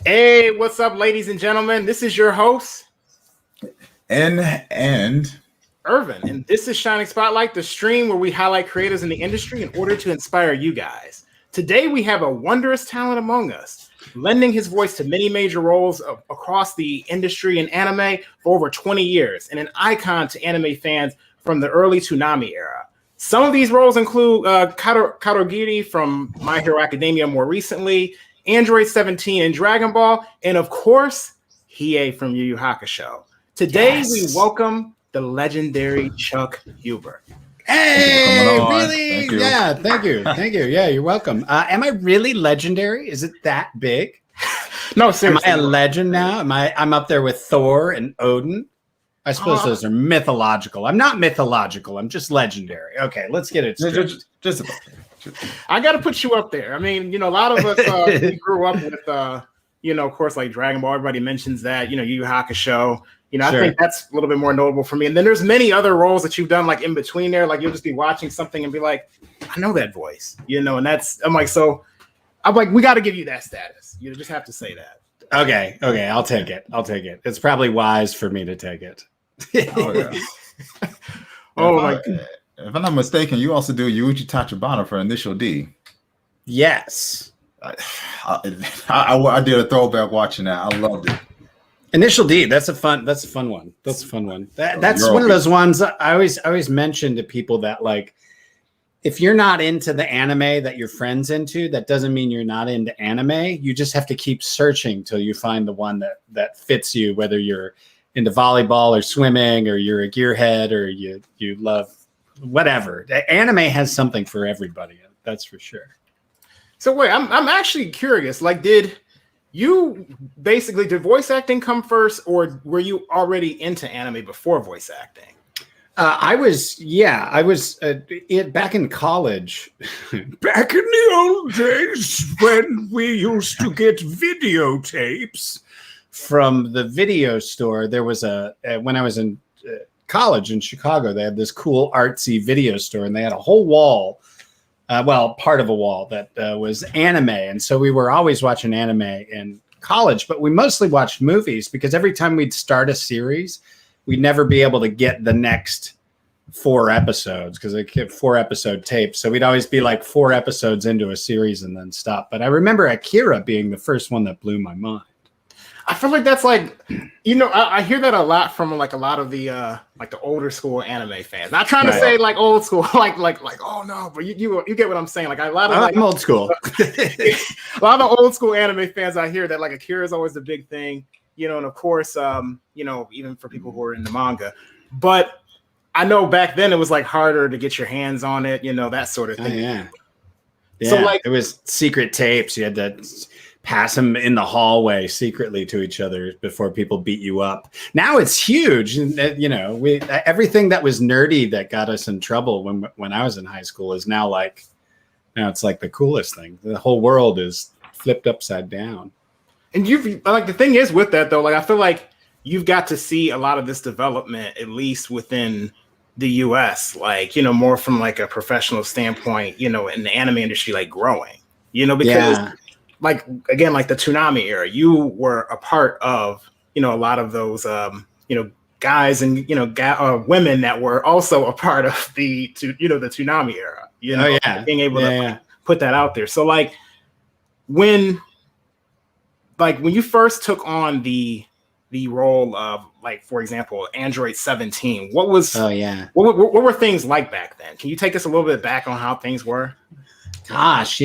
Hey, what's up, ladies and gentlemen? This is your host, And Irvin, and this is Shining Spotlight, the stream where we highlight creators in the industry in order to inspire you guys. Today, we have a wondrous talent among us, lending his voice to many major roles across the industry in anime for over 20 years, and an icon to anime fans from the early Toonami era. Some of these roles include Karogiri from My Hero Academia more recently, Android 17 in Dragon Ball, and of course, Hiei from Yu Hakusho. Today, we welcome the legendary Chuck Huber. Hey, really? Thank yeah, thank you. Yeah, you're welcome. Am I really legendary? Is it that big? No, seriously. Am I a legend now? I'm up there with Thor and Odin? I suppose those are mythological. I'm not mythological. I'm just legendary. Okay, let's get it straight. I got to put you up there. I mean, a lot of us we grew up with, of course, like Dragon Ball. Everybody mentions that. Yu Hakusho. I think that's a little bit more notable for me. And then there's many other roles that you've done, like in between there. Like you'll just be watching something and be like, I know that voice. And I'm like, we got to give you that status. You just have to say that. Okay, I'll take it. It's probably wise for me to take it. Oh, yeah. My God. If I'm not mistaken, you also do Yuichi Tachibana for Initial D. Yes. I did a throwback watching that. I loved it. Initial D, that's a fun one. That's one of those ones I always mention to people that, like, if you're not into the anime that your friend's into, that doesn't mean you're not into anime. You just have to keep searching till you find the one that fits you, whether you're into volleyball or swimming, or you're a gearhead, or you love whatever. Anime has something for everybody. That's for sure. So wait, I'm actually curious. Like, did voice acting come first, or were you already into anime before voice acting? I was back in college, back in the old days when we used to get videotapes from the video store. There was when I was in college in Chicago, they had this cool artsy video store, and they had a whole wall, part of a wall that was anime. And so we were always watching anime in college, but we mostly watched movies, because every time we'd start a series, we'd never be able to get the next 4 episodes, because they kept 4-episode tapes. So we'd always be like 4 episodes into a series and then stop. But I remember Akira being the first one that blew my mind. I feel like that's like, I hear that a lot from like a lot of the like the older school anime fans. Not trying to say like old school, like oh no, but you get what I'm saying. Like a lot of I'm old school. A lot of old school anime fans, I hear that like Akira is always the big thing, and of course, even for people who are in the manga. But I know back then it was like harder to get your hands on it, that sort of thing. Yeah. So like it was secret tapes. You had to pass them in the hallway secretly to each other before people beat you up. Now it's huge. Everything that was nerdy that got us in trouble when I was in high school is now it's like the coolest thing. The whole world is flipped upside down. And the thing is with that though, like I feel like you've got to see a lot of this development, at least within the US, like, more from like a professional standpoint, in the anime industry, like growing, because like, again, like the Toonami era, you were a part of, a lot of those, guys and, women that were also a part of the Toonami era, being able to put that out there. So like when you first took on the role of, like, for example, Android 17, what were things like back then? Can you take us a little bit back on how things were? Gosh,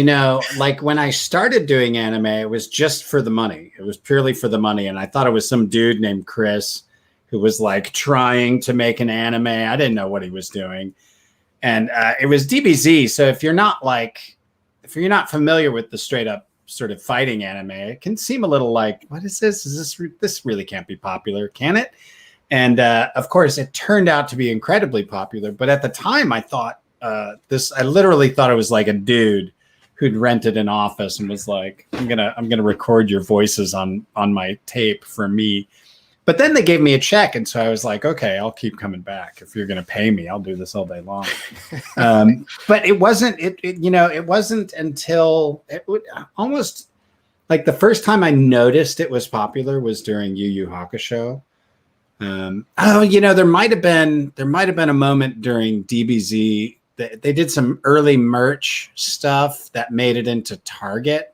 like when I started doing anime, it was just for the money. It was purely for the money. And I thought it was some dude named Chris who was like trying to make an anime. I didn't know what he was doing. And it was DBZ. So if you're not familiar with the straight up sort of fighting anime, it can seem a little like, what is this? This really can't be popular, can it? And of course, it turned out to be incredibly popular. But at the time, I thought I literally thought it was like a dude who'd rented an office and was like, I'm gonna record your voices on my tape for me. But then they gave me a check, and so I was like, okay, I'll keep coming back. If you're gonna pay me, I'll do this all day long. But it wasn't. It wasn't until almost Like the first time I noticed it was popular was during Yu Hakusho. There might have been a moment during DBZ that they did some early merch stuff that made it into Target.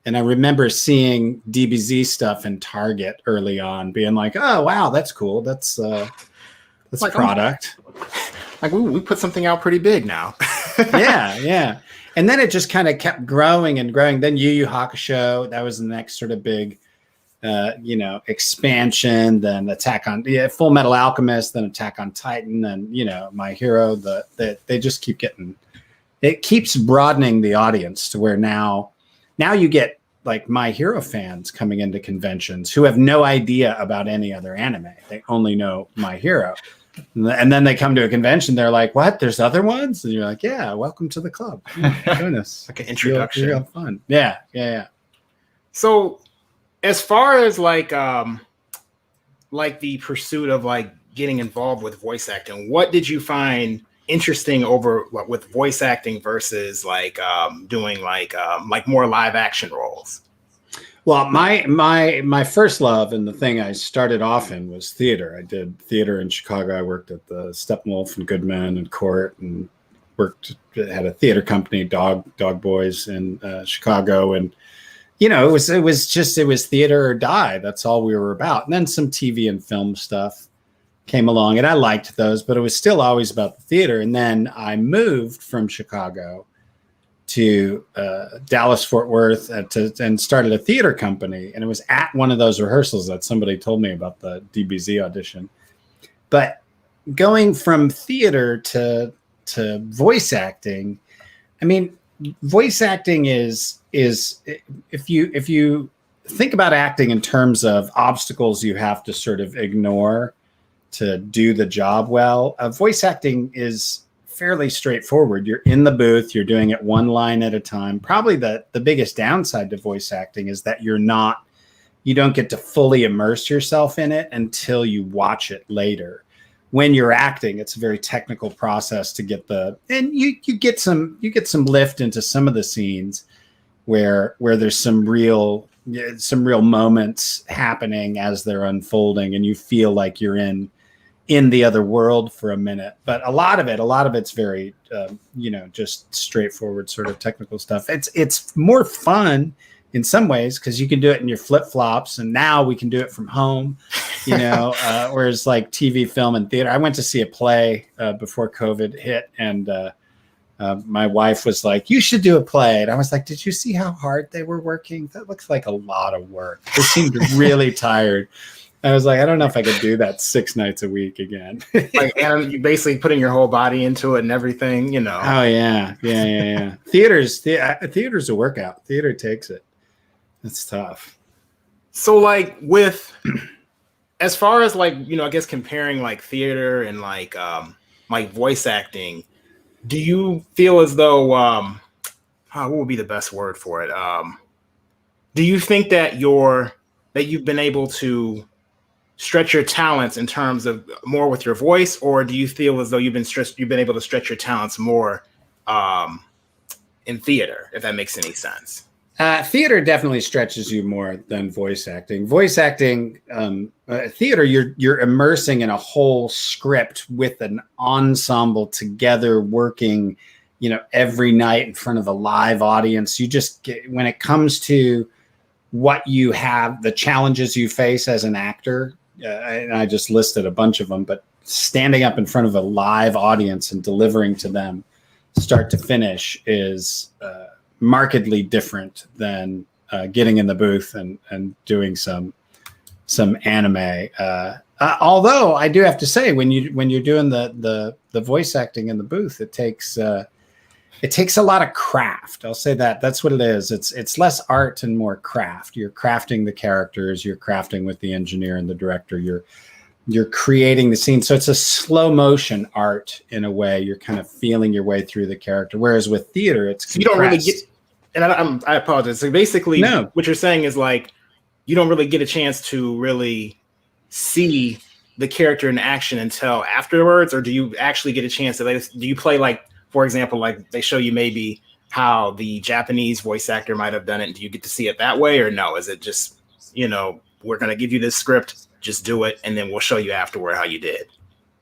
And I remember seeing DBZ stuff in Target early on, being like, "Oh wow, that's cool. That's like product." Like we put something out pretty big now. yeah. And then it just kind of kept growing and growing. Then Yu Hakusho, that was the next sort of big, expansion. Then Full Metal Alchemist, then Attack on Titan, and My Hero. They just keep getting. It keeps broadening the audience to where now you get like My Hero fans coming into conventions who have no idea about any other anime. They only know My Hero. And then they come to a convention, they're like, "What? There's other ones?" And you're like, "Yeah, welcome to the club. Join us." Like an introduction. Real fun. Yeah. So, as far as like the pursuit of like getting involved with voice acting, what did you find interesting with voice acting versus like doing like more live action roles? Well, my first love and the thing I started off in was theater. I did theater in Chicago. I worked at the Steppenwolf and Goodman and Court, and had a theater company, Dog Boys in Chicago. And it was theater or die. That's all we were about. And then some TV and film stuff came along, and I liked those, but it was still always about the theater. And then I moved from Chicago to Dallas, Fort Worth, and started a theater company. And it was at one of those rehearsals that somebody told me about the DBZ audition. But going from theater to voice acting, I mean, voice acting is if you think about acting in terms of obstacles you have to sort of ignore to do the job well, voice acting is fairly straightforward. You're in the booth, you're doing it one line at a time. Probably the biggest downside to voice acting is that you don't get to fully immerse yourself in it until you watch it later. When you're acting, it's a very technical process to get and you get some lift into some of the scenes where there's some real moments happening as they're unfolding, and you feel like you're in the other world for a minute. But a lot of it's very just straightforward sort of technical stuff. It's more fun in some ways because you can do it in your flip-flops, and now we can do it from home, whereas like TV, film, and theater. I went to see a play before COVID hit, and my wife was like, "You should do a play." And I was like, "Did you see how hard they were working? That looks like a lot of work." They seemed really tired. I was like, I don't know if I could do that 6 nights a week again. And you basically putting your whole body into it and everything, Oh yeah. Theater's a workout. Theater takes it. It's tough. So like as far as like, I guess comparing like theater and like voice acting, do you feel as though, what would be the best word for it? Do you think that you've been able to stretch your talents in terms of more with your voice, or do you feel as though you've been able to stretch your talents more in theater, if that makes any sense? Theater definitely stretches you more than voice acting. Voice acting, theater, you're immersing in a whole script with an ensemble together working, every night in front of a live audience. You just get, when it comes to what you have, the challenges you face as an actor, and I just listed a bunch of them, but standing up in front of a live audience and delivering to them start to finish is markedly different than getting in the booth and doing some anime. Although I do have to say, when you're doing the voice acting in the booth, it takes a lot of craft. I'll say that. That's what it is. It's less art and more craft. You're crafting the characters. You're crafting with the engineer and the director. You're creating the scene. So it's a slow motion art in a way. You're kind of feeling your way through the character. Whereas with theater, it's compressed. You don't really get. And I apologize. So basically, no. What you're saying is like you don't really get a chance to really see the character in action until afterwards, or do you actually get a chance to? Do you play like? For example, like they show you maybe how the Japanese voice actor might have done it? Do you get to see it that way, or no? Is it just, we're going to give you this script, just do it, and then we'll show you afterward how you did?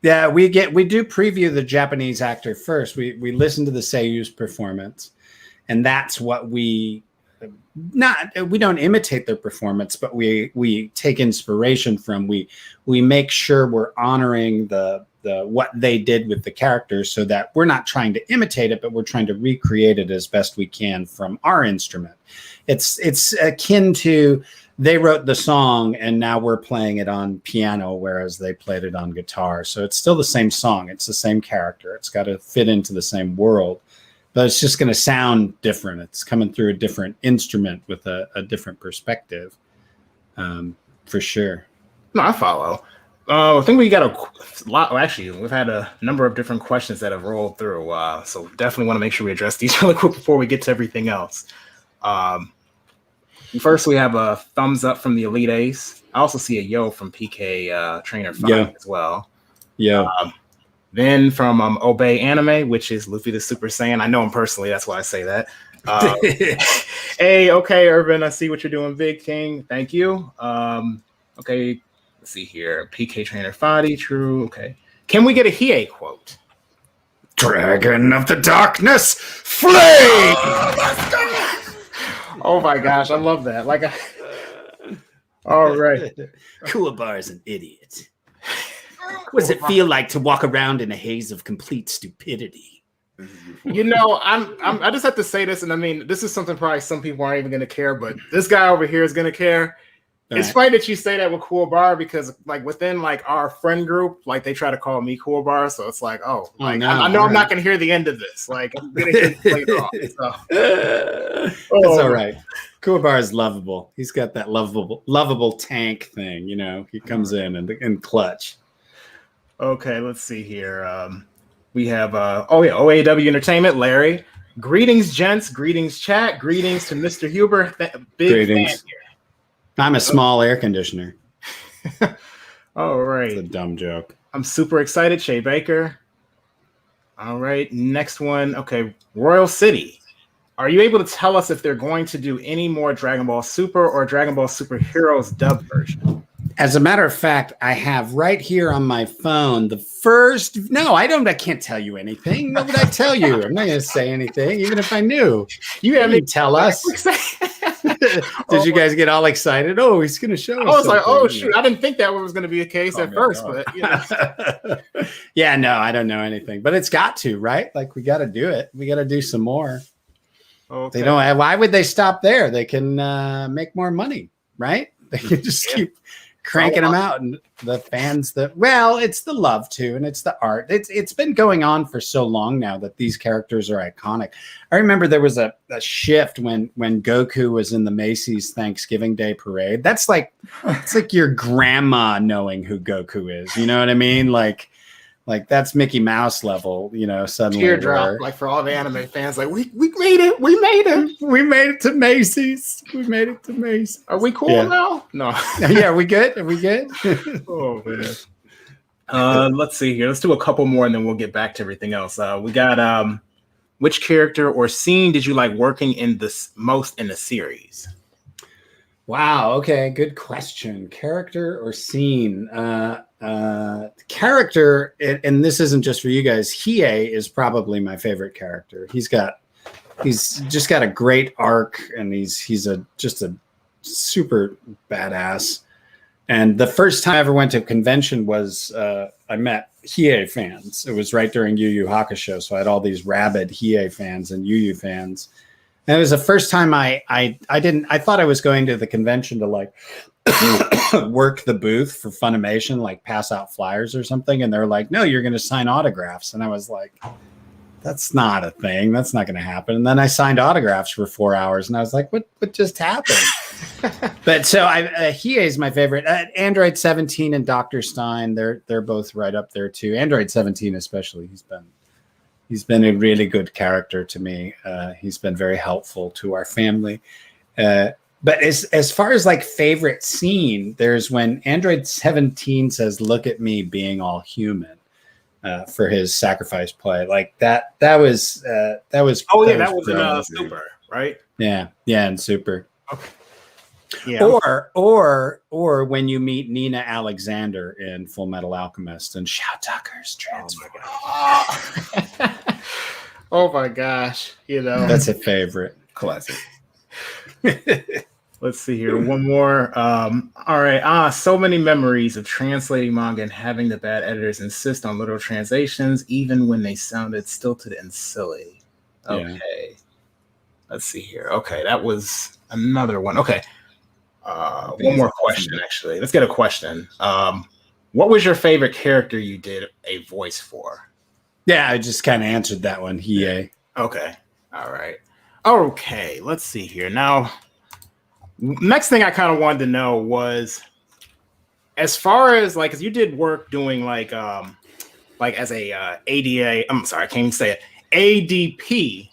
Yeah, we do preview the Japanese actor first. We listen to the seiyu's performance, and that's what we don't imitate their performance, but we take inspiration from. We make sure we're honoring the what they did with the characters, so that we're not trying to imitate it, but we're trying to recreate it as best we can from our instrument. It's akin to, they wrote the song and now we're playing it on piano, whereas they played it on guitar. So it's still the same song. It's the same character. It's got to fit into the same world, but it's just going to sound different. It's coming through a different instrument with a different perspective, for sure. No, I follow. I think we got a lot. Well, actually, we've had a number of different questions that have rolled through. So definitely want to make sure we address these really quick before we get to everything else. First, we have a thumbs up from the Elite Ace. I also see a yo from PK Trainer 5 as well. Yeah. Then from Obey Anime, which is Luffy the Super Saiyan. I know him personally, that's why I say that. Hey, okay, Urban, I see what you're doing, Big King. Thank you. Okay, let's see here. PK Trainer 5, true. Okay. Can we get a Hiei quote? Dragon of the Darkness, flame! Oh my gosh, I love that. All right. Kuwabara is an idiot. What does it feel like to walk around in a haze of complete stupidity? I just have to say this, and I mean, this is something probably some people aren't even going to care, but this guy over here is going to care. It's funny that you say that with Kuwabara, because within our friend group, they try to call me Kuwabara, so it's I know I'm not going to hear the end of this. I'm going to hear it played off. So. It's all right. Kuwabara is lovable. He's got that lovable tank thing. He comes in and clutch. Okay, let's see here. We have OAW Entertainment, Larry. Greetings, gents. Greetings, chat. Greetings to Mr. Huber. Big fan here. I'm a small air conditioner. All right. It's a dumb joke. I'm super excited. Shay Baker. All right. Next one. Okay. Royal City. Are you able to tell us if they're going to do any more Dragon Ball Super or Dragon Ball Super Heroes dub version? As a matter of fact, I have right here on my phone the first. No, I don't. I can't tell you anything. What would I tell you? I'm not going to say anything, even if I knew. You haven't tell us. Did you guys get all excited? Oh, he's going to show us. I was like, oh shoot! I didn't think that was going to be the case at first, but yeah, no, I don't know anything. But it's got to, right? We got to do it. We got to do some more. Okay. They don't. Why would they stop there? They can make more money, right? They can just keep cranking them out, and the fans it's the love too, and it's the art. It's been going on for so long now that these characters are iconic. I remember there was a shift when Goku was in the Macy's Thanksgiving Day parade. That's it's like your grandma knowing who Goku is. You know what I mean? Like that's Mickey Mouse level, suddenly. Teardrop, for all the anime fans, we made it. We made it. We made it to Macy's. We made it to Macy's. Are we cool now? No. Yeah, are we good? Are we good? Oh, man. Let's see here. Let's do a couple more and then we'll get back to everything else. We got which character or scene did you like working in most in the series? Wow. Okay. Good question. Character or scene? Character, and this isn't just for you guys. Hiei is probably my favorite character. He's just got a great arc, and he's just a super badass. And the first time I ever went to a convention was I met Hiei fans. It was right during Yu Hakusho, so I had all these rabid Hiei fans and Yu fans. And it was the first time I thought I was going to the convention to work the booth for Funimation, pass out flyers or something. And they're like, no, you're going to sign autographs. And I was like, that's not a thing. That's not going to happen. And then I signed autographs for 4 hours and I was like, what just happened? But so Hiei is my favorite. Android 17 and Dr. Stein, they're both right up there too. Android 17 especially, he's been a really good character to me. He's been very helpful to our family. But as far as favorite scene, there's when Android 17 says, look at me being all human. for his sacrifice play. Like that was Oh yeah, that was in brilliant. Super, right? Yeah, and Super. Okay. Yeah. Or when you meet Nina Alexander in Full Metal Alchemist and Shao Tucker's transform. Oh my gosh, That's a favorite. Classic. Let's see here. One more. All right. So many memories of translating manga and having the bad editors insist on literal translations, even when they sounded stilted and silly. Okay. Yeah. Let's see here. Okay, that was another one. Okay. One more question, actually. Let's get a question. What was your favorite character you did a voice for? Yeah, I just kind of answered that one. Hiei. Okay. All right. Okay. Let's see here. Now, next thing I kind of wanted to know was, as far as like, 'cause you did work doing like as a ADA. I'm sorry, I can't even say it. ADP,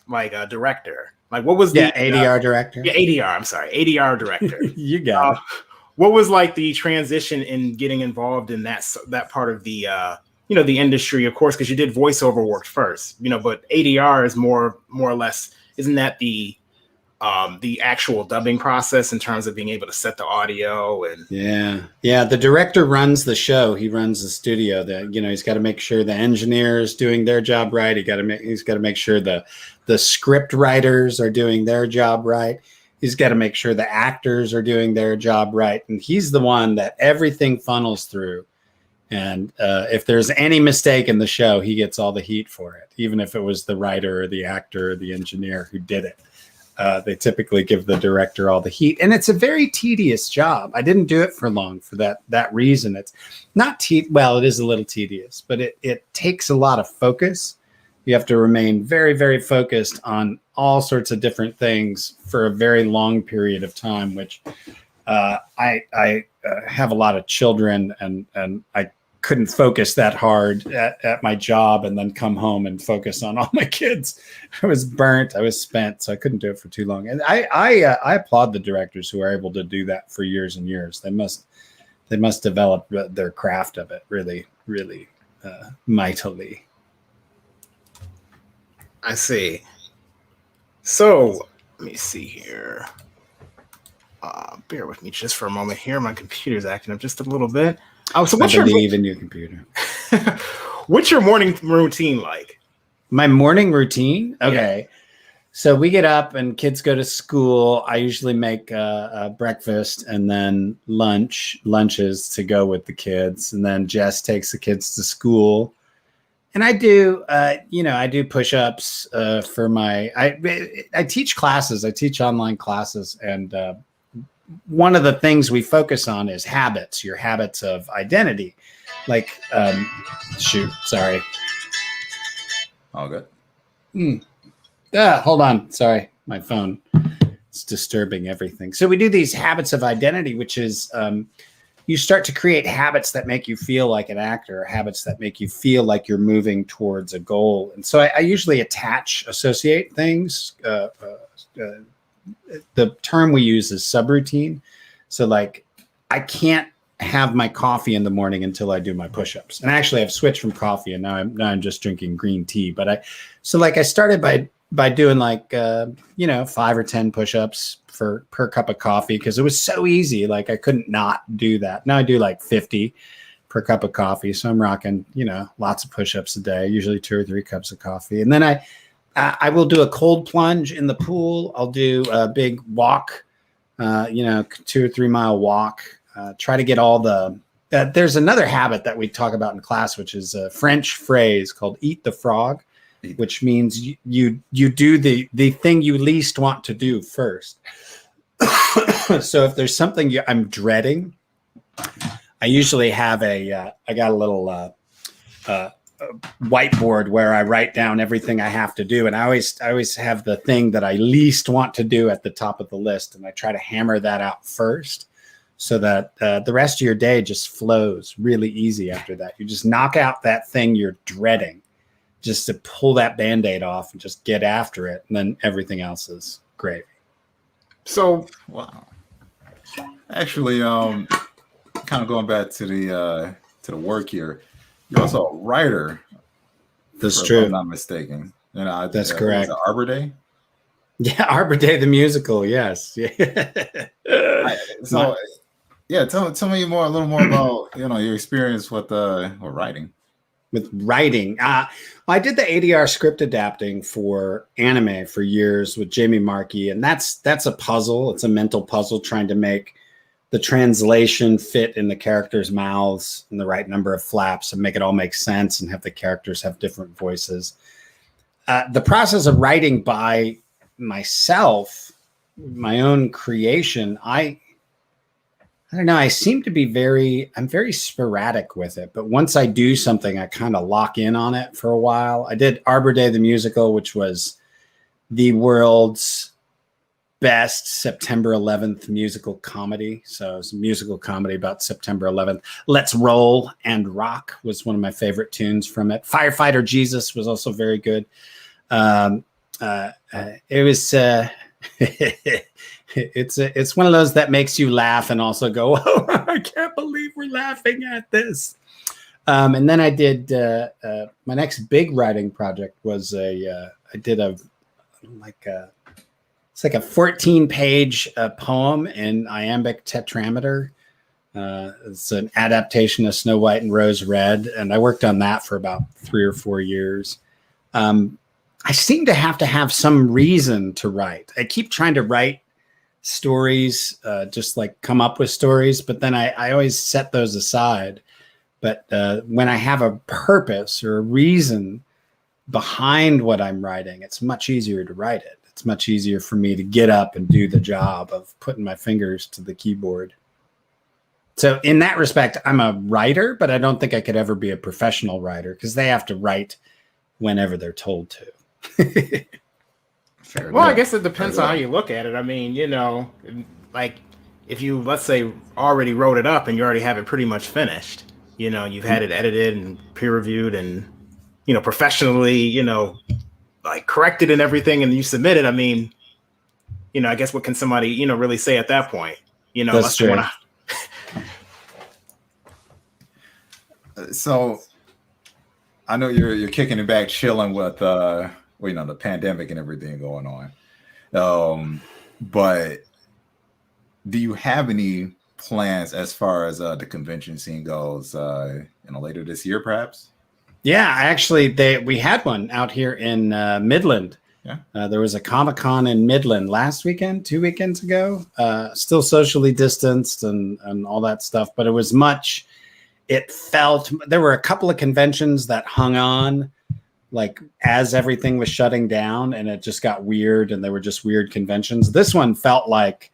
like a director. Like, what was the ADR director? Yeah, ADR. I'm sorry, ADR director. You got it. What was like the transition in getting involved in that part of the the industry, of course, because you did voiceover work first, but ADR is more or less, isn't that the actual dubbing process in terms of being able to set the audio and the director runs the show. He runs the studio. That he's got to make sure the engineers doing their job right. He's got to make sure the script writers are doing their job right. He's got to make sure the actors are doing their job right, and he's the one that everything funnels through. And if there's any mistake in the show, he gets all the heat for it, even if it was the writer or the actor or the engineer who did it. They typically give the director all the heat, and it's a very tedious job. I didn't do it for long for that reason. It's not well, it is a little tedious, but it takes a lot of focus. You have to remain very, very focused on all sorts of different things for a very long period of time, which I have a lot of children, and I couldn't focus that hard at my job and then come home and focus on all my kids. I was burnt. I was spent. So I couldn't do it for too long. And I applaud the directors who are able to do that for years and years. They must develop their craft of it really, really mightily. I see. So let me see here. Bear with me just for a moment here. My computer's acting up just a little bit. Oh, so I believe in your computer. What's your morning routine like? My morning routine? Okay. Yeah. So we get up and kids go to school. I usually make breakfast and then lunches to go with the kids. And then Jess takes the kids to school. And I do, I do push-ups for I teach classes. I teach online classes. And one of the things we focus on is habits, your habits of identity. Like, sorry. All good. Hold on. Sorry. My phone. It's disturbing everything. So we do these habits of identity, which is you start to create habits that make you feel like an actor, or habits that make you feel like you're moving towards a goal. And so I usually associate things. The term we use is subroutine. So like, I can't have my coffee in the morning until I do my push-ups. And actually I've switched from coffee and now I'm just drinking green tea. But I started by doing like, 5 or 10 push-ups per cup of coffee, because it was so easy. Like I couldn't not do that. Now I do like 50 per cup of coffee. So I'm rocking, lots of push-ups a day, usually 2 or 3 cups of coffee. And then I will do a cold plunge in the pool. I'll do a big walk, 2 or 3 mile walk. Try to get all there's another habit that we talk about in class, which is a French phrase called "eat the frog," which means you do the thing you least want to do first. So if there's something I'm dreading, I usually have I got a little whiteboard where I write down everything I have to do, and I always have the thing that I least want to do at the top of the list, and I try to hammer that out first, so that the rest of your day just flows really easy after that. You just knock out that thing you're dreading, just to pull that Band-Aid off and just get after it, and then everything else is great. So wow, actually, kind of going back to the work here. You're also a writer. That's if true. I'm not mistaken. You know, That's correct. Was it Arbor Day? Yeah, Arbor Day the Musical. Yes. Yeah. Tell me a little more about your experience with writing. With writing, I did the ADR script adapting for anime for years with Jamie Markey, and that's a puzzle. It's a mental puzzle trying to make the translation fit in the characters' mouths and the right number of flaps and make it all make sense and have the characters have different voices. The process of writing by myself, my own creation, I don't know. I seem to be I'm very sporadic with it. But once I do something, I kind of lock in on it for a while. I did Arbor Day the Musical, which was the world's best September 11th musical comedy. So it was a musical comedy about September 11th. Let's Roll and Rock was one of my favorite tunes from it. Firefighter Jesus was also very good. It was... It's one of those that makes you laugh and also go, oh, I can't believe we're laughing at this. And then I did my next big writing project was it's like a 14-page poem in iambic tetrameter. It's an adaptation of Snow White and Rose Red, and I worked on that for about 3 or 4 years. I seem to have some reason to write. I keep trying to write stories, just like come up with stories, but then I always set those aside. But when I have a purpose or a reason behind what I'm writing, it's much easier to write it. It's much easier for me to get up and do the job of putting my fingers to the keyboard. So in that respect, I'm a writer, but I don't think I could ever be a professional writer because they have to write whenever they're told to. Well, I guess it depends on how you look at it. I mean, like if you, let's say, already wrote it up and you already have it pretty much finished, you've had it edited and peer reviewed and, professionally, like corrected and everything, and you submit it. I mean, I guess what can somebody, really say at that point? That's true. So I know you're kicking it back, chilling with the pandemic and everything going on. But do you have any plans as far as the convention scene goes, later this year, perhaps? Yeah, we had one out here in Midland. Yeah. There was a Comic-Con in Midland last weekend, 2 weekends ago, still socially distanced and all that stuff, but it felt, there were a couple of conventions that hung on like as everything was shutting down, and it just got weird, and they were just weird conventions. This one felt like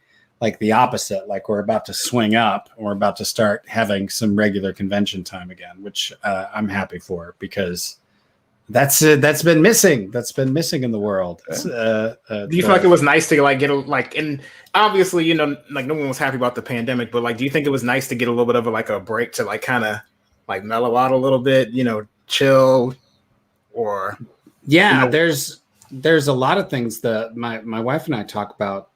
the opposite, like we're about to swing up, and we're about to start having some regular convention time again, which I'm happy for, because that's been missing. That's been missing in the world. Do you feel like it was nice to and obviously, like no one was happy about the pandemic, but like, do you think it was nice to get a little bit of a break to like kind of like mellow out a little bit, chill? Or there's a lot of things that my wife and I talk about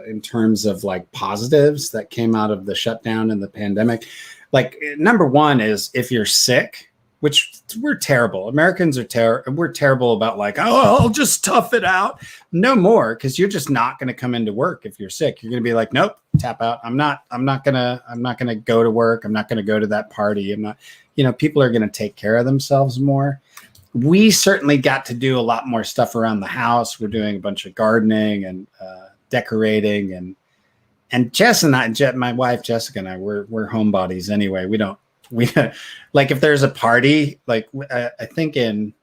in terms of like positives that came out of the shutdown and the pandemic. Like number one is if you're sick, which we're terrible. Americans are we're terrible about like, oh, I'll just tough it out. No more, because you're just not going to come into work if you're sick. You're going to be like, nope, tap out. I'm not gonna go to work. I'm not going to go to that party. I'm not. People are going to take care of themselves more. We certainly got to do a lot more stuff around the house. We're doing a bunch of gardening and decorating, and Jess and I, my wife Jessica and I, we're homebodies anyway. We like if there's a party, like I think in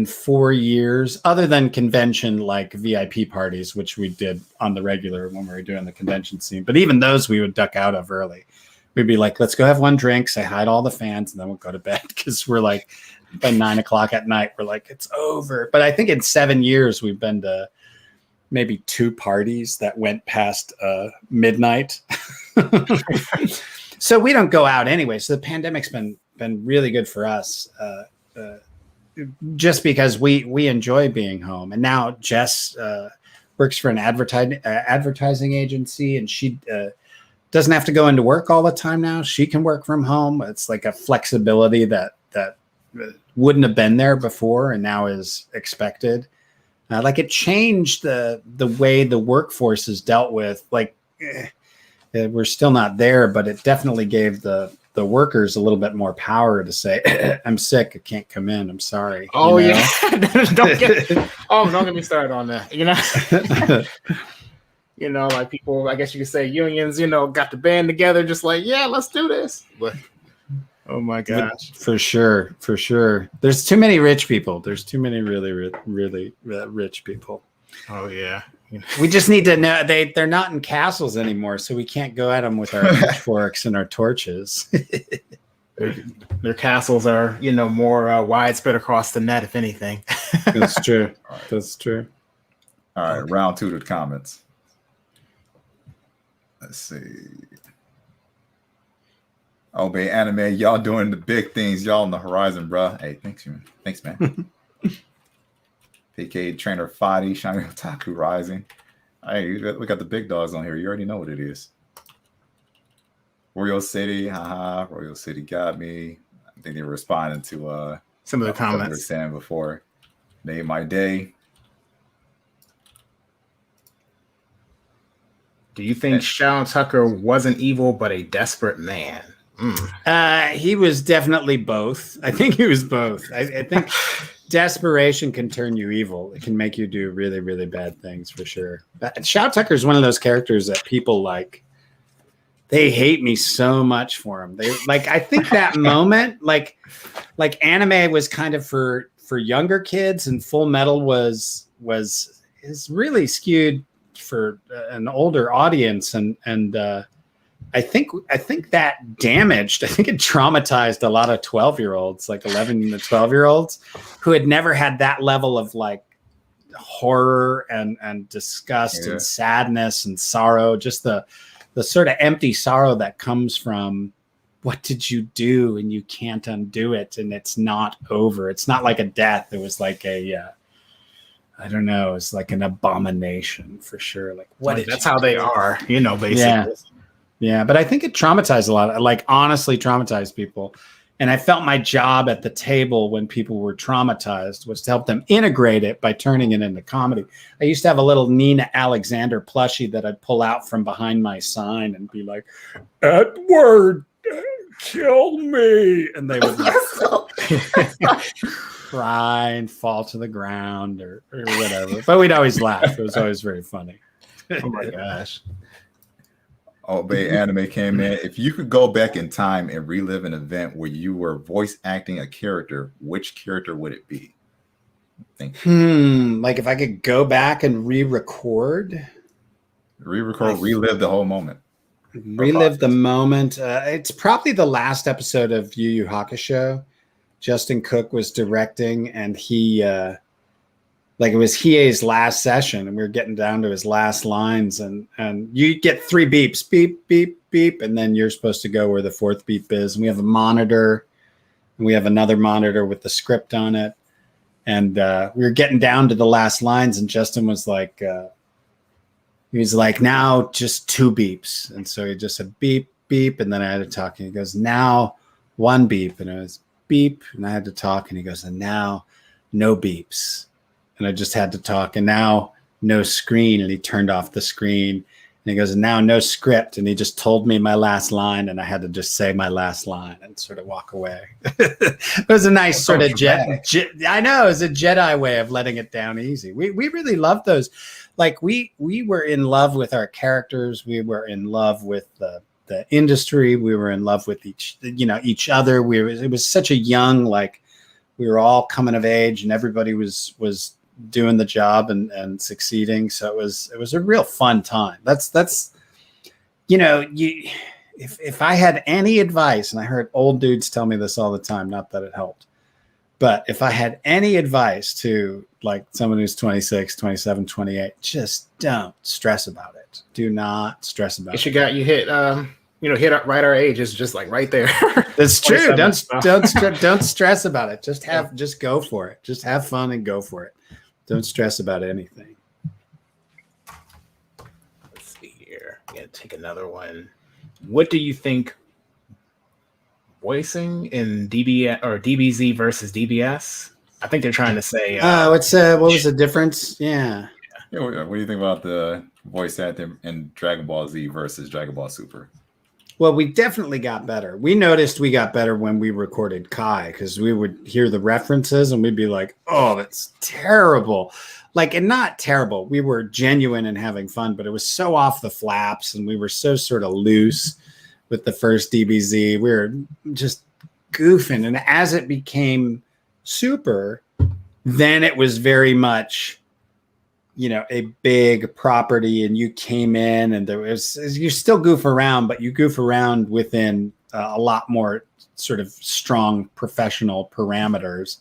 4 years, other than convention like VIP parties, which we did on the regular when we were doing the convention scene, but even those we would duck out of early. We'd be like, let's go have one drink, say hi to all the fans, and then we'll go to bed, because we're like, by 9 o'clock at night, we're like, it's over. But I think in 7 years, we've been to maybe 2 parties that went past midnight. So we don't go out anyway. So the pandemic's been really good for us, just because we enjoy being home. And now Jess works for an advertising agency, and she doesn't have to go into work all the time now. She can work from home. It's like a flexibility that wouldn't have been there before and now is expected. Like it changed the way the workforce is dealt with. Like we're still not there, but it definitely gave the workers a little bit more power to say, I'm sick, I can't come in, I'm sorry. Oh, yeah. don't get me started on that. Like people, I guess you could say unions, got the band together, just like, yeah, let's do this. But oh my gosh. For sure. There's too many rich people. There's too many really rich people. Oh, yeah. We just need to know they're not in castles anymore, so we can't go at them with our pitchforks and our torches. Their castles are, more widespread across the net, if anything. That's true. That's true. All right, round 2 to the comments. Let's see. Oh, man, anime, y'all doing the big things. Y'all on the horizon, bro. Hey, thanks, man. PK Trainer Fadi, Shiny Otaku Rising. Hey, we got the big dogs on here. You already know what it is. Royal City, haha. Royal City got me. I think they were responding to some of the comments we were saying before. Made my day. Do you think Shao Tucker wasn't evil but a desperate man? He was definitely both. I think he was both. I think desperation can turn you evil. It can make you do really, really bad things for sure. But Shao Tucker is one of those characters that people like. They hate me so much for him. They like. I think that moment, like anime was kind of for younger kids, and Full Metal is really skewed for an older audience, and I think that damaged. I think it traumatized a lot of 12-year-olds, like 11 to 12-year-olds, who had never had that level of like horror and disgust and sadness and sorrow. Just the sort of empty sorrow that comes from what did you do and you can't undo it, and it's not over. It's not like a death. It was like I don't know. It's like an abomination for sure. Like what? That's how they are, basically. Yeah, but I think it traumatized a lot. Like honestly traumatized people. And I felt my job at the table when people were traumatized was to help them integrate it by turning it into comedy. I used to have a little Nina Alexander plushie that I'd pull out from behind my sign and be like, Edward, kill me. And they would cry and fall to the ground or whatever. But we'd always laugh. It was always very funny. Oh my gosh. Oh, Bay Anime came in. If you could go back in time and relive an event where you were voice acting a character, which character would it be? Like if I could go back and relive the whole moment. Relive the moment. It's probably the last episode of Yu Hakusho. Justin Cook was directing, and he it was Hiei's last session, and we were getting down to his last lines, and you get 3 beeps, beep, beep, beep, and then you're supposed to go where the 4th beep is. And we have a monitor, and we have another monitor with the script on it. And we were getting down to the last lines, and Justin was like, now just 2 beeps. And so he just said beep, beep, and then I had to talk, and he goes, now 1 beep, and it was beep, and I had to talk, and he goes, and now no beeps. And I just had to talk, and now no screen. And he turned off the screen, and he goes, and now no script. And he just told me my last line, and I had to just say my last line and sort of walk away. It was a nice sort of I know, it was a Jedi way of letting it down easy. We really loved those. Like we were in love with our characters. We were in love with the industry. We were in love with each other. It was such a young, like we were all coming of age, and everybody was doing the job and succeeding. So it was a real fun time. That's if I had any advice, and I heard old dudes tell me this all the time, not that it helped, but if I had any advice to like someone who's 26, 27, 28, just don't stress about it. Do not stress about it. You hit hit right our age is just like right there. That's true. Don't stress about it. Just go for it. Just have fun and go for it. Don't stress about anything. Let's see here. I'm gonna take another one. What do you think voicing in DBZ versus DBS. I think they're trying to say. What was the difference? Yeah. What do you think about the voice acting in Dragon Ball Z versus Dragon Ball Super? Well, we definitely got better. We noticed we got better when we recorded Kai because we would hear the references and we'd be like, oh, that's terrible. Like, and not terrible. We were genuine and having fun, but it was so off the flaps and we were so sort of loose with the first DBZ. We were just goofing. And as it became Super, then it was very much, a big property, and you came in and you still goof around, but you goof around within a lot more sort of strong professional parameters.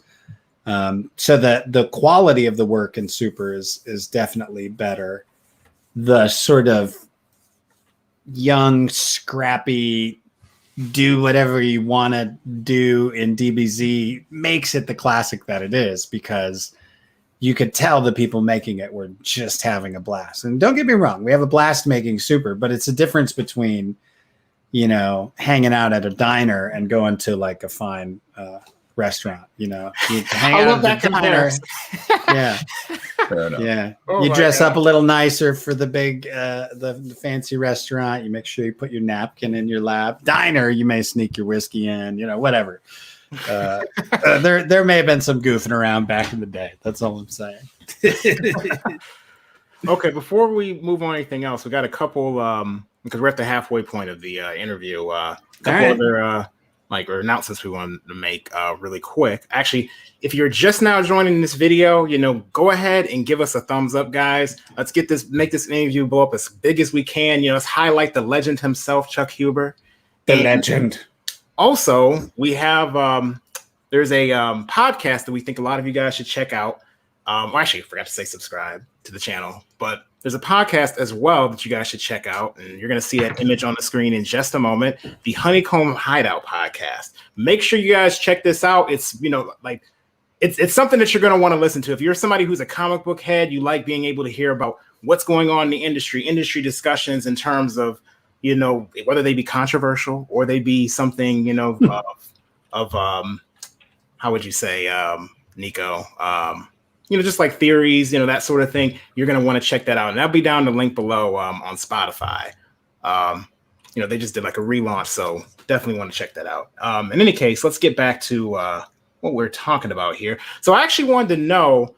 So the quality of the work in Super is definitely better. The sort of young, scrappy, do whatever you want to do in DBZ makes it the classic that it is, because you could tell the people making it were just having a blast. And don't get me wrong, we have a blast making Super, but it's a difference between, hanging out at a diner and going to like a fine restaurant. You hang out at the diner. Yeah. Yeah. Oh, you dress up a little nicer for the big, the fancy restaurant. You make sure you put your napkin in your lap. Diner, you may sneak your whiskey in, whatever. There may have been some goofing around back in the day. That's all I'm saying. Okay, before we move on to anything else, we got a couple because we're at the halfway point of the interview. A couple other announcements we wanted to make really quick. Actually, if you're just now joining this video, go ahead and give us a thumbs up, guys. Let's make this interview blow up as big as we can. Let's highlight the legend himself, Chuck Huber. The legend. Also, we have there's a podcast that we think a lot of you guys should check out. Actually, I forgot to say subscribe to the channel, but there's a podcast as well that you guys should check out, and you're going to see that image on the screen in just a moment. The Honeycomb Hideout podcast. Make sure you guys check this out. It's it's something that you're going to want to listen to. If you're somebody who's a comic book head, you like being able to hear about what's going on in the industry discussions in terms of whether they be controversial or they be something, of how would you say, Nico, just like theories, that sort of thing. You're going to want to check that out. And that'll be down the link below on Spotify. They just did like a relaunch, so definitely want to check that out. In any case, let's get back to what we're talking about here. So I actually wanted to know,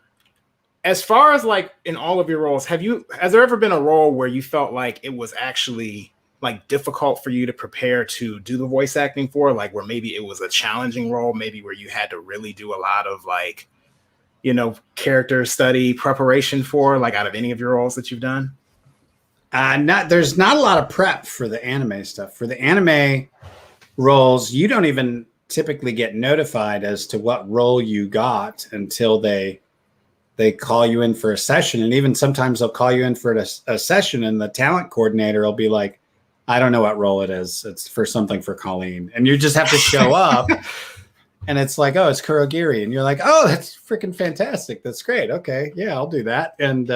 as far as like in all of your roles, has there ever been a role where you felt like it was actually like difficult for you to prepare to do the voice acting for, like where maybe it was a challenging role, maybe where you had to really do a lot of like, character study preparation for, like out of any of your roles that you've done? There's not a lot of prep for the anime stuff. For the anime roles, you don't even typically get notified as to what role you got until they call you in for a session. And even sometimes they'll call you in for a session and the talent coordinator will be like, I don't know what role it is. It's for something for Colleen. And you just have to show up and it's like, oh, it's Kurogiri. And you're like, oh, that's freaking fantastic. That's great. Okay. Yeah, I'll do that. And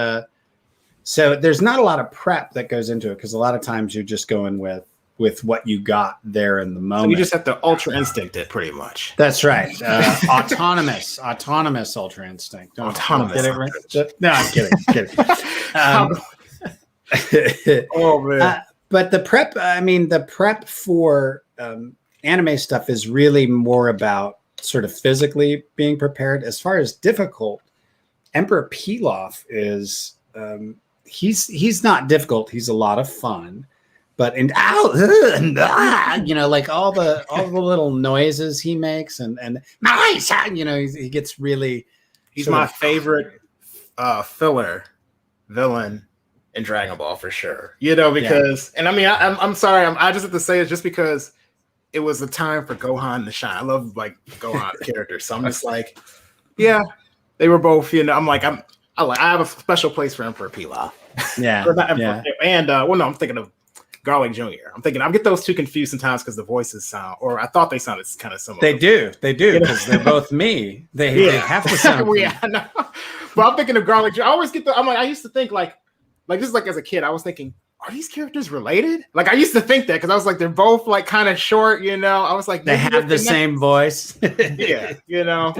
so there's not a lot of prep that goes into it because a lot of times you're just going with what you got there in the moment. So you just have to ultra instinct it pretty much. That's right. Autonomous ultra instinct. Autonomous. Get it right? No, I'm kidding. Oh, man. But the prep for anime stuff is really more about sort of physically being prepared. As far as difficult, Emperor Pilaf is he's not difficult. He's a lot of fun, but like all the little noises he makes and he gets really. He's my favorite filler villain in Dragon Ball for sure, because and I mean I'm sorry, I just have to say it just because it was a time for Gohan to shine. I love like Gohan's character, so I'm just like, yeah, they were both. I'm like I have a special place for Emperor Pilaf. Yeah, and I'm thinking of Garlic Jr. I get those two confused sometimes because the voices sound, or I thought they sounded kind of similar. They do because they're both me. They have to sound. Yeah, I know. But I'm thinking of Garlic Jr. I always get I used to think like just like as a kid, I was thinking, are these characters related? Like I used to think that because I was like, they're both like kind of short, you know. I was like, they have the same voice. Yeah, you know.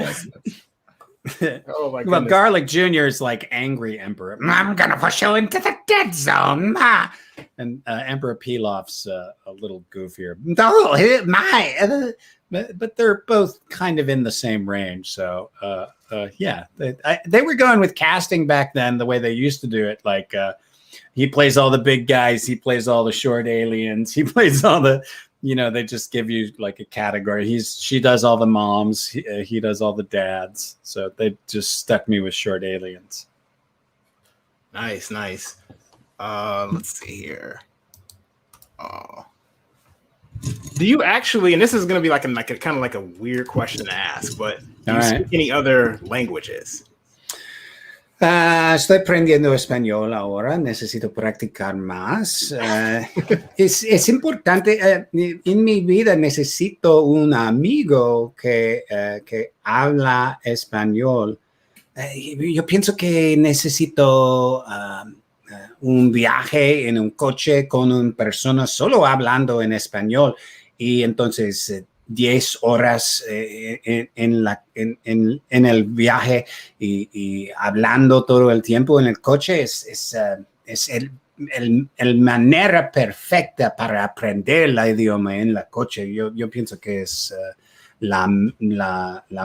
Oh my god. Well, Garlic Jr. is like angry Emperor. I'm gonna push you into the dead zone. Ma. And Emperor Pilaf's a little goofier. No, but they're both kind of in the same range. So yeah, they were going with casting back then the way they used to do it. Like he plays all the big guys, he plays all the short aliens, he plays all the, you know, they just give you like a category. She does all the moms, he does all the dads. So they just stuck me with short aliens. Nice. Let's see here. Do you actually, and this is going to be like a kind of like a weird question to ask, but do you speak any other languages? Estoy aprendiendo español ahora, necesito practicar más. Es importante, en mi vida necesito un amigo que habla español. Yo pienso que necesito un viaje en un coche con una persona solo hablando en español y entonces 10 horas en el viaje y hablando todo el tiempo en el coche es el manera perfecta para aprender el idioma en la coche. Yo pienso que es la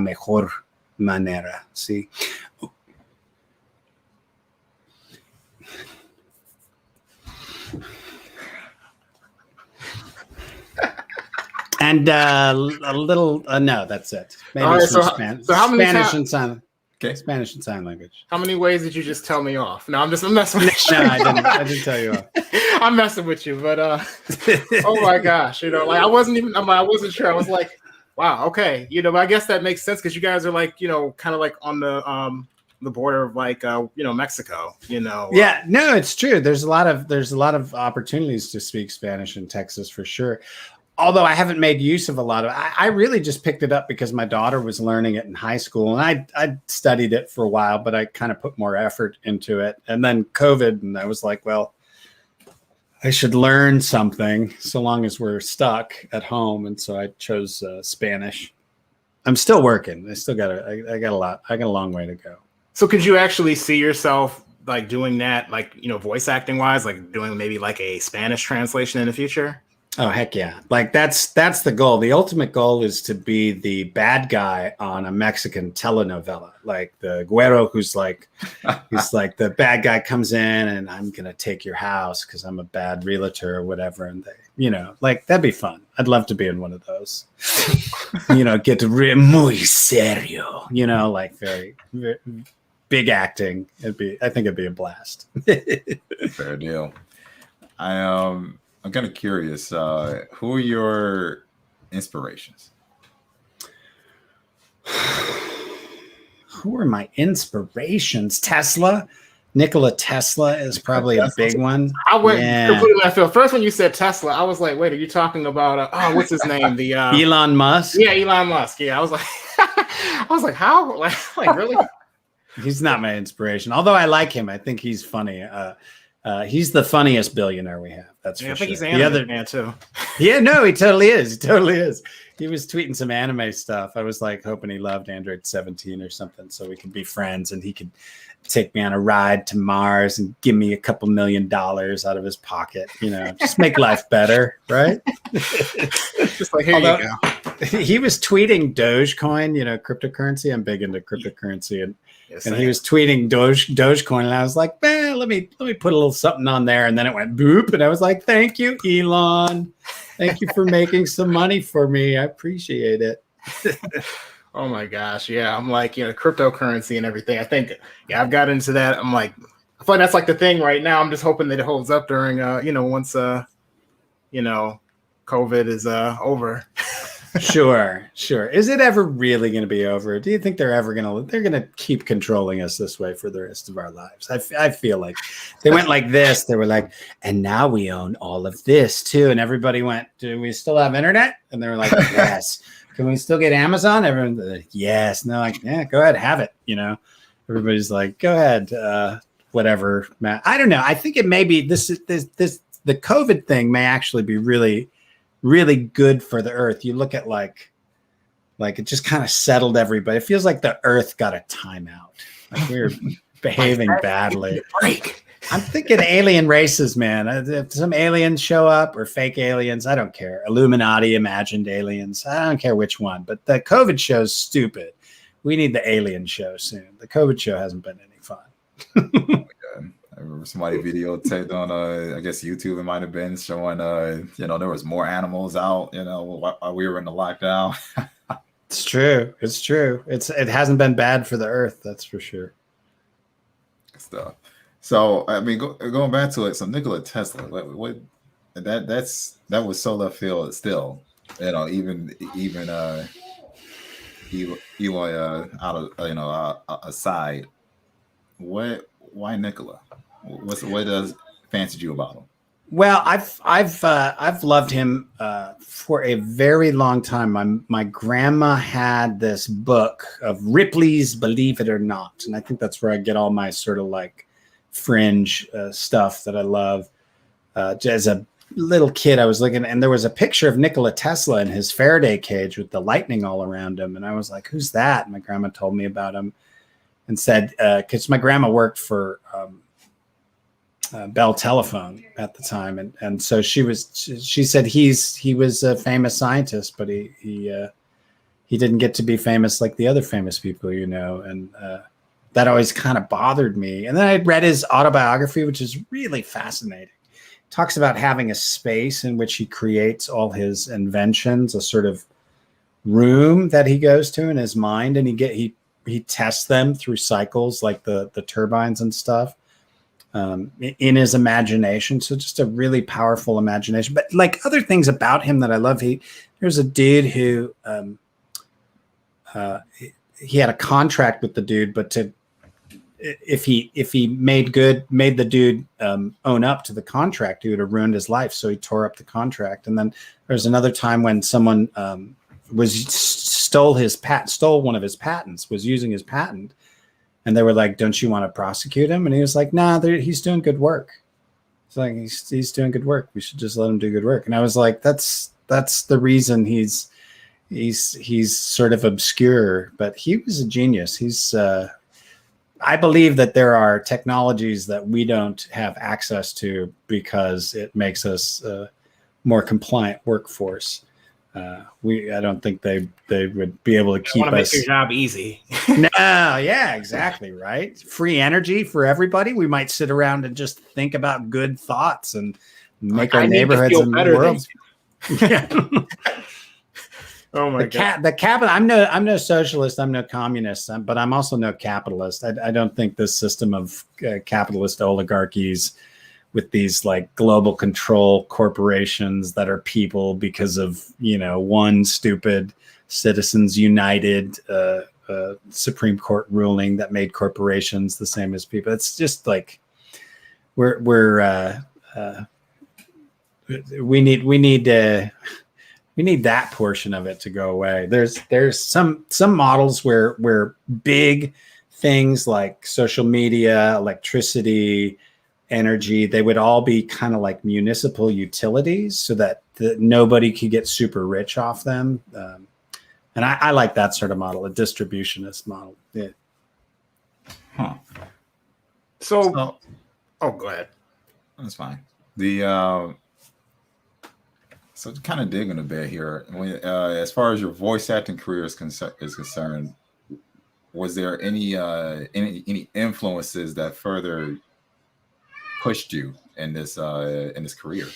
mejor manera, sí. And a little, no, that's it. Maybe right, some Spanish. So how many Spanish and sign. Okay. Spanish and sign language. How many ways did you just tell me off? No, I'm messing with you. No, I didn't tell you off. I'm messing with you, but oh my gosh, you know, like I wasn't sure. I was like, wow, okay, you know, but I guess that makes sense because you guys are like, you know, kind of like on the border of like you know, Mexico, you know. Yeah, no, it's true. There's a lot of opportunities to speak Spanish in Texas for sure. Although I haven't made use of a lot of, I really just picked it up because my daughter was learning it in high school, and I studied it for a while, but I kind of put more effort into it. And then COVID, and I was like, well, I should learn something so long as we're stuck at home, and so I chose Spanish. I'm still working. I got a long way to go. So could you actually see yourself like doing that, like, you know, voice acting wise, like doing maybe like a Spanish translation in the future? Oh, heck yeah. Like that's the goal. The ultimate goal is to be the bad guy on a Mexican telenovela. Like the güero who's like, he's like the bad guy comes in and I'm going to take your house because I'm a bad realtor or whatever. And they, you know, like that'd be fun. I'd love to be in one of those, you know, get to muy serio, you know, like very, very big acting. I think it'd be a blast. Fair deal. I'm kind of curious. Who are your inspirations? Who are my inspirations? Tesla. Nikola Tesla is probably a big one. I went completely left field. First, when you said Tesla, I was like, "Wait, are you talking about what's his name? The Elon Musk." Yeah, Elon Musk. Yeah, I was like, how? Like really? He's not my inspiration. Although I like him, I think he's funny. He's the funniest billionaire we have. That's for sure. I think he's an anime man too. Yeah, no, he totally is. He totally is. He was tweeting some anime stuff. I was like hoping he loved Android 17 or something so we could be friends and he could take me on a ride to Mars and give me a couple $1 million out of his pocket. You know, just make life better, right? Just like, here you go. He was tweeting Dogecoin, you know, cryptocurrency. I'm big into cryptocurrency, and he was tweeting Dogecoin, and I was like, man, let me put a little something on there, and then it went boop, and I was like, thank you, Elon, thank you for making some money for me. I appreciate it. Oh my gosh, yeah, I'm like, you know, cryptocurrency and everything. I think, yeah, I've got into that. I'm like, I feel like that's like the thing right now. I'm just hoping that it holds up during, you know, once, you know, COVID is over. Sure. Is it ever really going to be over? Do you think they're going to keep controlling us this way for the rest of our lives? I feel like they went like this. They were like, and now we own all of this too. And everybody went, do we still have internet? And they were like, yes. Can we still get Amazon? Everyone's like, yes. And they're like, yeah, go ahead, have it. You know, everybody's like, go ahead. Whatever, Matt. I don't know. I think it may be this the COVID thing may actually be really, really good for the Earth. You look at like it just kind of settled everybody. It feels like the Earth got a timeout. Like we were behaving badly. Break. I'm thinking alien races, man. If some aliens show up or fake aliens, I don't care. Illuminati imagined aliens. I don't care which one. But the COVID show's stupid. We need the alien show soon. The COVID show hasn't been any fun. I remember somebody videotaped on I guess YouTube, it might have been, showing there was more animals out, while we were in the lockdown. It's true. It hasn't been bad for the Earth, that's for sure. Stuff. So I mean, going back to it, so Nikola Tesla, what that was so left field still, even Elon out of aside, why Nikola? What does fancied you about him? Well, I've loved him for a very long time. My grandma had this book of Ripley's Believe It or Not, and I think that's where I get all my sort of like fringe stuff that I love. As a little kid, I was looking, and there was a picture of Nikola Tesla in his Faraday cage with the lightning all around him, and I was like, "Who's that?" And my grandma told me about him and said, because my grandma worked for Bell Telephone at the time, and so she said he was a famous scientist, but he didn't get to be famous like the other famous people, and that always kind of bothered me. And then I read his autobiography, which is really fascinating. Talks about having a space in which he creates all his inventions, a sort of room that he goes to in his mind, and he tests them through cycles like the turbines and stuff in his imagination. So just a really powerful imagination. But like other things about him that I love, there's a dude who he had a contract with the dude, but if he made the dude own up to the contract, he would have ruined his life. So he tore up the contract. And then there's another time when someone stole one of his patents, was using his patent, and they were like, "Don't you want to prosecute him?" And he was like, "Nah, he's doing good work." It's like he's doing good work. We should just let him do good work. And I was like, that's the reason he's sort of obscure, but he was a genius. I believe that there are technologies that we don't have access to because it makes us a more compliant workforce. I don't think they would be able to keep us. Make your job easy. No, yeah, exactly, right. Free energy for everybody. We might sit around and just think about good thoughts and make our neighborhoods and the world. Yeah. Oh my God. The capital. I'm no socialist. I'm no communist. But I'm also no capitalist. I don't think this system of capitalist oligarchies with these like global control corporations that are people because of one stupid Citizens United Supreme Court ruling that made corporations the same as people. It's just like we need that portion of it to go away. There's some models where big things like social media, electricity, energy, they would all be kind of like municipal utilities so that nobody could get super rich off them. And I like that sort of model, a distributionist model. Yeah. Huh. So go ahead. That's fine. So kind of digging a bit here, as far as your voice acting career is concerned, was there any influences that further pushed you in this career?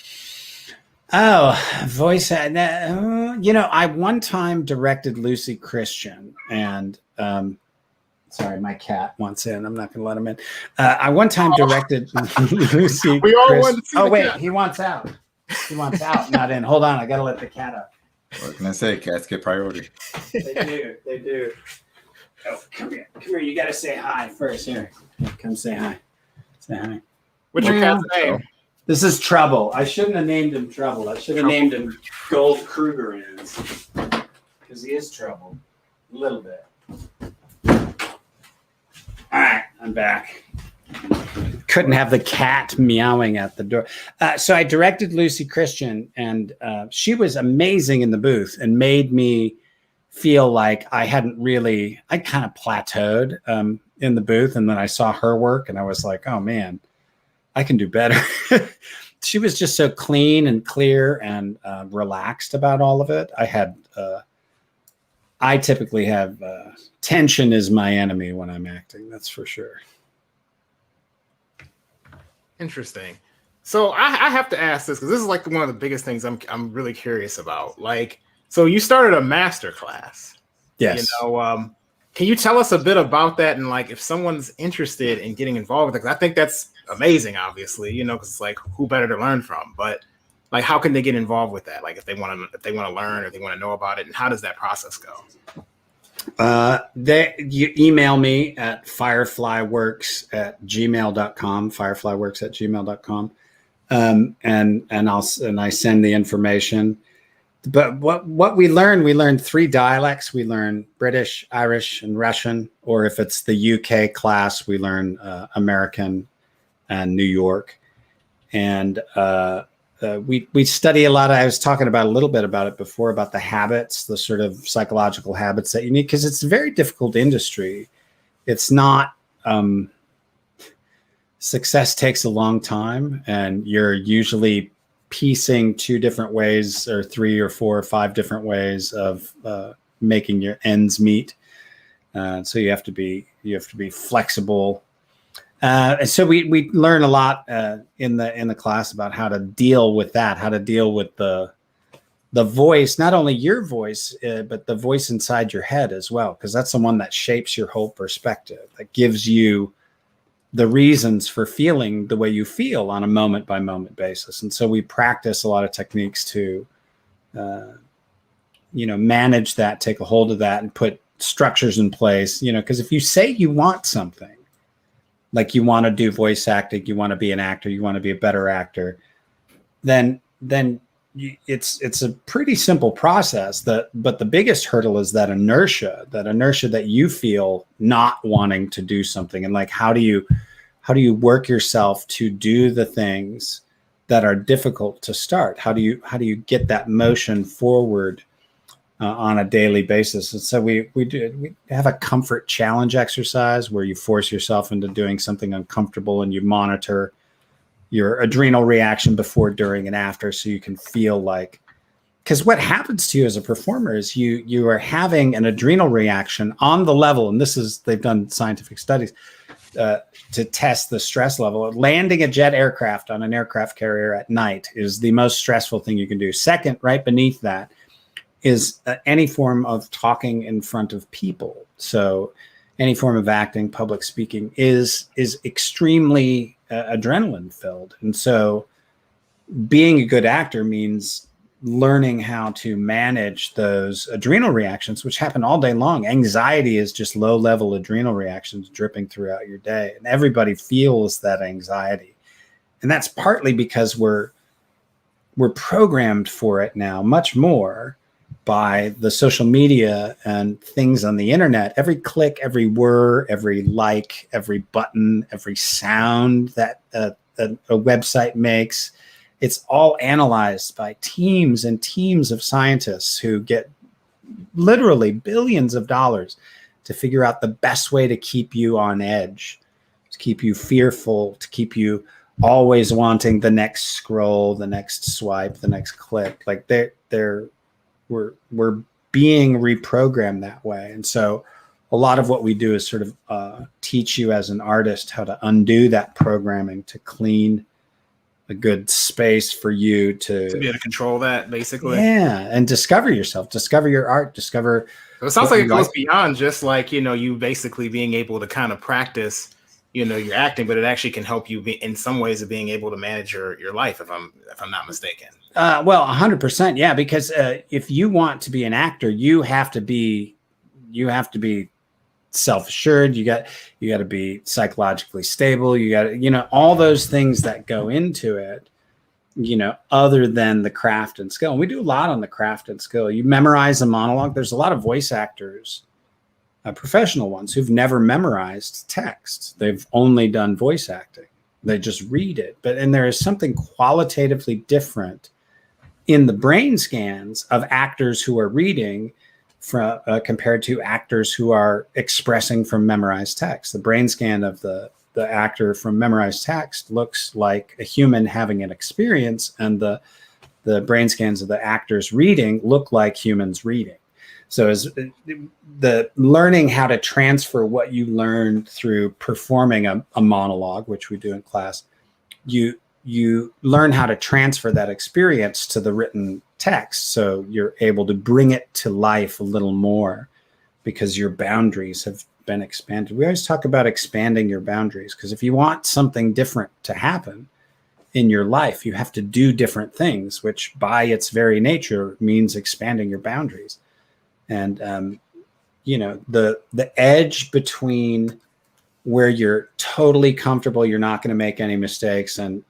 Oh, voice acting. I one time directed Lucy Christian, and sorry, my cat wants in. I'm not going to let him in. I one time directed Lucy. We all want to see Oh wait, he wants out. He wants out, not in. Hold on, I got to let the cat out. What can I say? Cats get priority. They do. Oh, come here. You got to say hi first. Here, come say hi. Say hi. What's your cat's name? This is Trouble. I shouldn't have named him Trouble. I should have named him Gold Krugerrands, because he is trouble. A little bit. All right, I'm back. couldn't have the cat meowing at the door. So I directed Lucy Christian, and she was amazing in the booth and made me feel like I kind of plateaued in the booth. And then I saw her work and I was like, oh man, I can do better. She was just so clean and clear and relaxed about all of it. I typically have tension is my enemy when I'm acting. That's for sure. Interesting. So I have to ask this because this is like one of the biggest things I'm really curious about. Like, so you started a master class. Yes. Can you tell us a bit about that? And like, if someone's interested in getting involved with it, 'cause I think that's amazing, obviously, because it's like, who better to learn from? But like, how can they get involved with that? Like, if they want to learn, or they want to know about it, and how does that process go? You email me at fireflyworks@gmail.com, fireflyworks@gmail.com. And I send the information. But what we learn 3 dialects. We learn British, Irish, and Russian, or if it's the UK class, we learn American and New York. And we study a lot. I was talking about a little bit about it before, about the habits, the sort of psychological habits that you need, because it's a very difficult industry. It's not, success takes a long time, and you're usually piecing 2 different ways, or 3 or 4 or 5 different ways of making your ends meet. So you have to be flexible. And so we learn a lot in the class about how to deal with that, how to deal with the voice, not only your voice, but the voice inside your head as well, because that's the one that shapes your whole perspective, that gives you the reasons for feeling the way you feel on a moment by moment basis. And so we practice a lot of techniques to, manage that, take a hold of that, and put structures in place, because if you say you want something, like you want to do voice acting, you want to be an actor, you want to be a better actor, then it's a pretty simple process. But the biggest hurdle is that inertia that you feel not wanting to do something. And like, how do you work yourself to do the things that are difficult to start? How do you get that motion forward on a daily basis? And so we have a comfort challenge exercise where you force yourself into doing something uncomfortable, and you monitor your adrenal reaction before, during, and after, so you can feel like, because what happens to you as a performer is you are having an adrenal reaction on the level, and they've done scientific studies to test the stress level. Landing a jet aircraft on an aircraft carrier at night is the most stressful thing you can do. Second, right beneath that, is any form of talking in front of people. So any form of acting, public speaking is extremely adrenaline filled. And so being a good actor means learning how to manage those adrenal reactions, which happen all day long. Anxiety is just low level adrenal reactions dripping throughout your day. And everybody feels that anxiety. And that's partly because we're programmed for it now much more by the social media and things on the internet. Every click, every word, every like, every button, every sound that a website makes, it's all analyzed by teams and teams of scientists who get literally billions of dollars to figure out the best way to keep you on edge, to keep you fearful, to keep you always wanting the next scroll, the next swipe, the next click. Like we're being reprogrammed that way. And so a lot of what we do is sort of teach you as an artist how to undo that programming, to clean a good space for you to be able to control that, basically. Yeah, and discover yourself, discover your art, discover. So it sounds like it goes beyond just like, you basically being able to kind of practice, your acting, but it actually can help you in some ways of being able to manage your life, if I'm not mistaken. Well, 100%. Yeah. Because if you want to be an actor, you have to be self-assured. You got to be psychologically stable. You got to, all those things that go into it, other than the craft and skill. And we do a lot on the craft and skill. You memorize a monologue. There's a lot of voice actors, professional ones, who've never memorized text. They've only done voice acting. They just read it. And there is something qualitatively different in the brain scans of actors who are reading compared to actors who are expressing from memorized text. The brain scan of the actor from memorized text looks like a human having an experience, and the brain scans of the actors reading look like humans reading. So as the learning how to transfer what you learned through performing a monologue, which we do in class, you learn how to transfer that experience to the written text. So you're able to bring it to life a little more because your boundaries have been expanded. We always talk about expanding your boundaries, because if you want something different to happen in your life, you have to do different things, which by its very nature means expanding your boundaries. And, the edge between where you're totally comfortable, you're not going to make any mistakes, and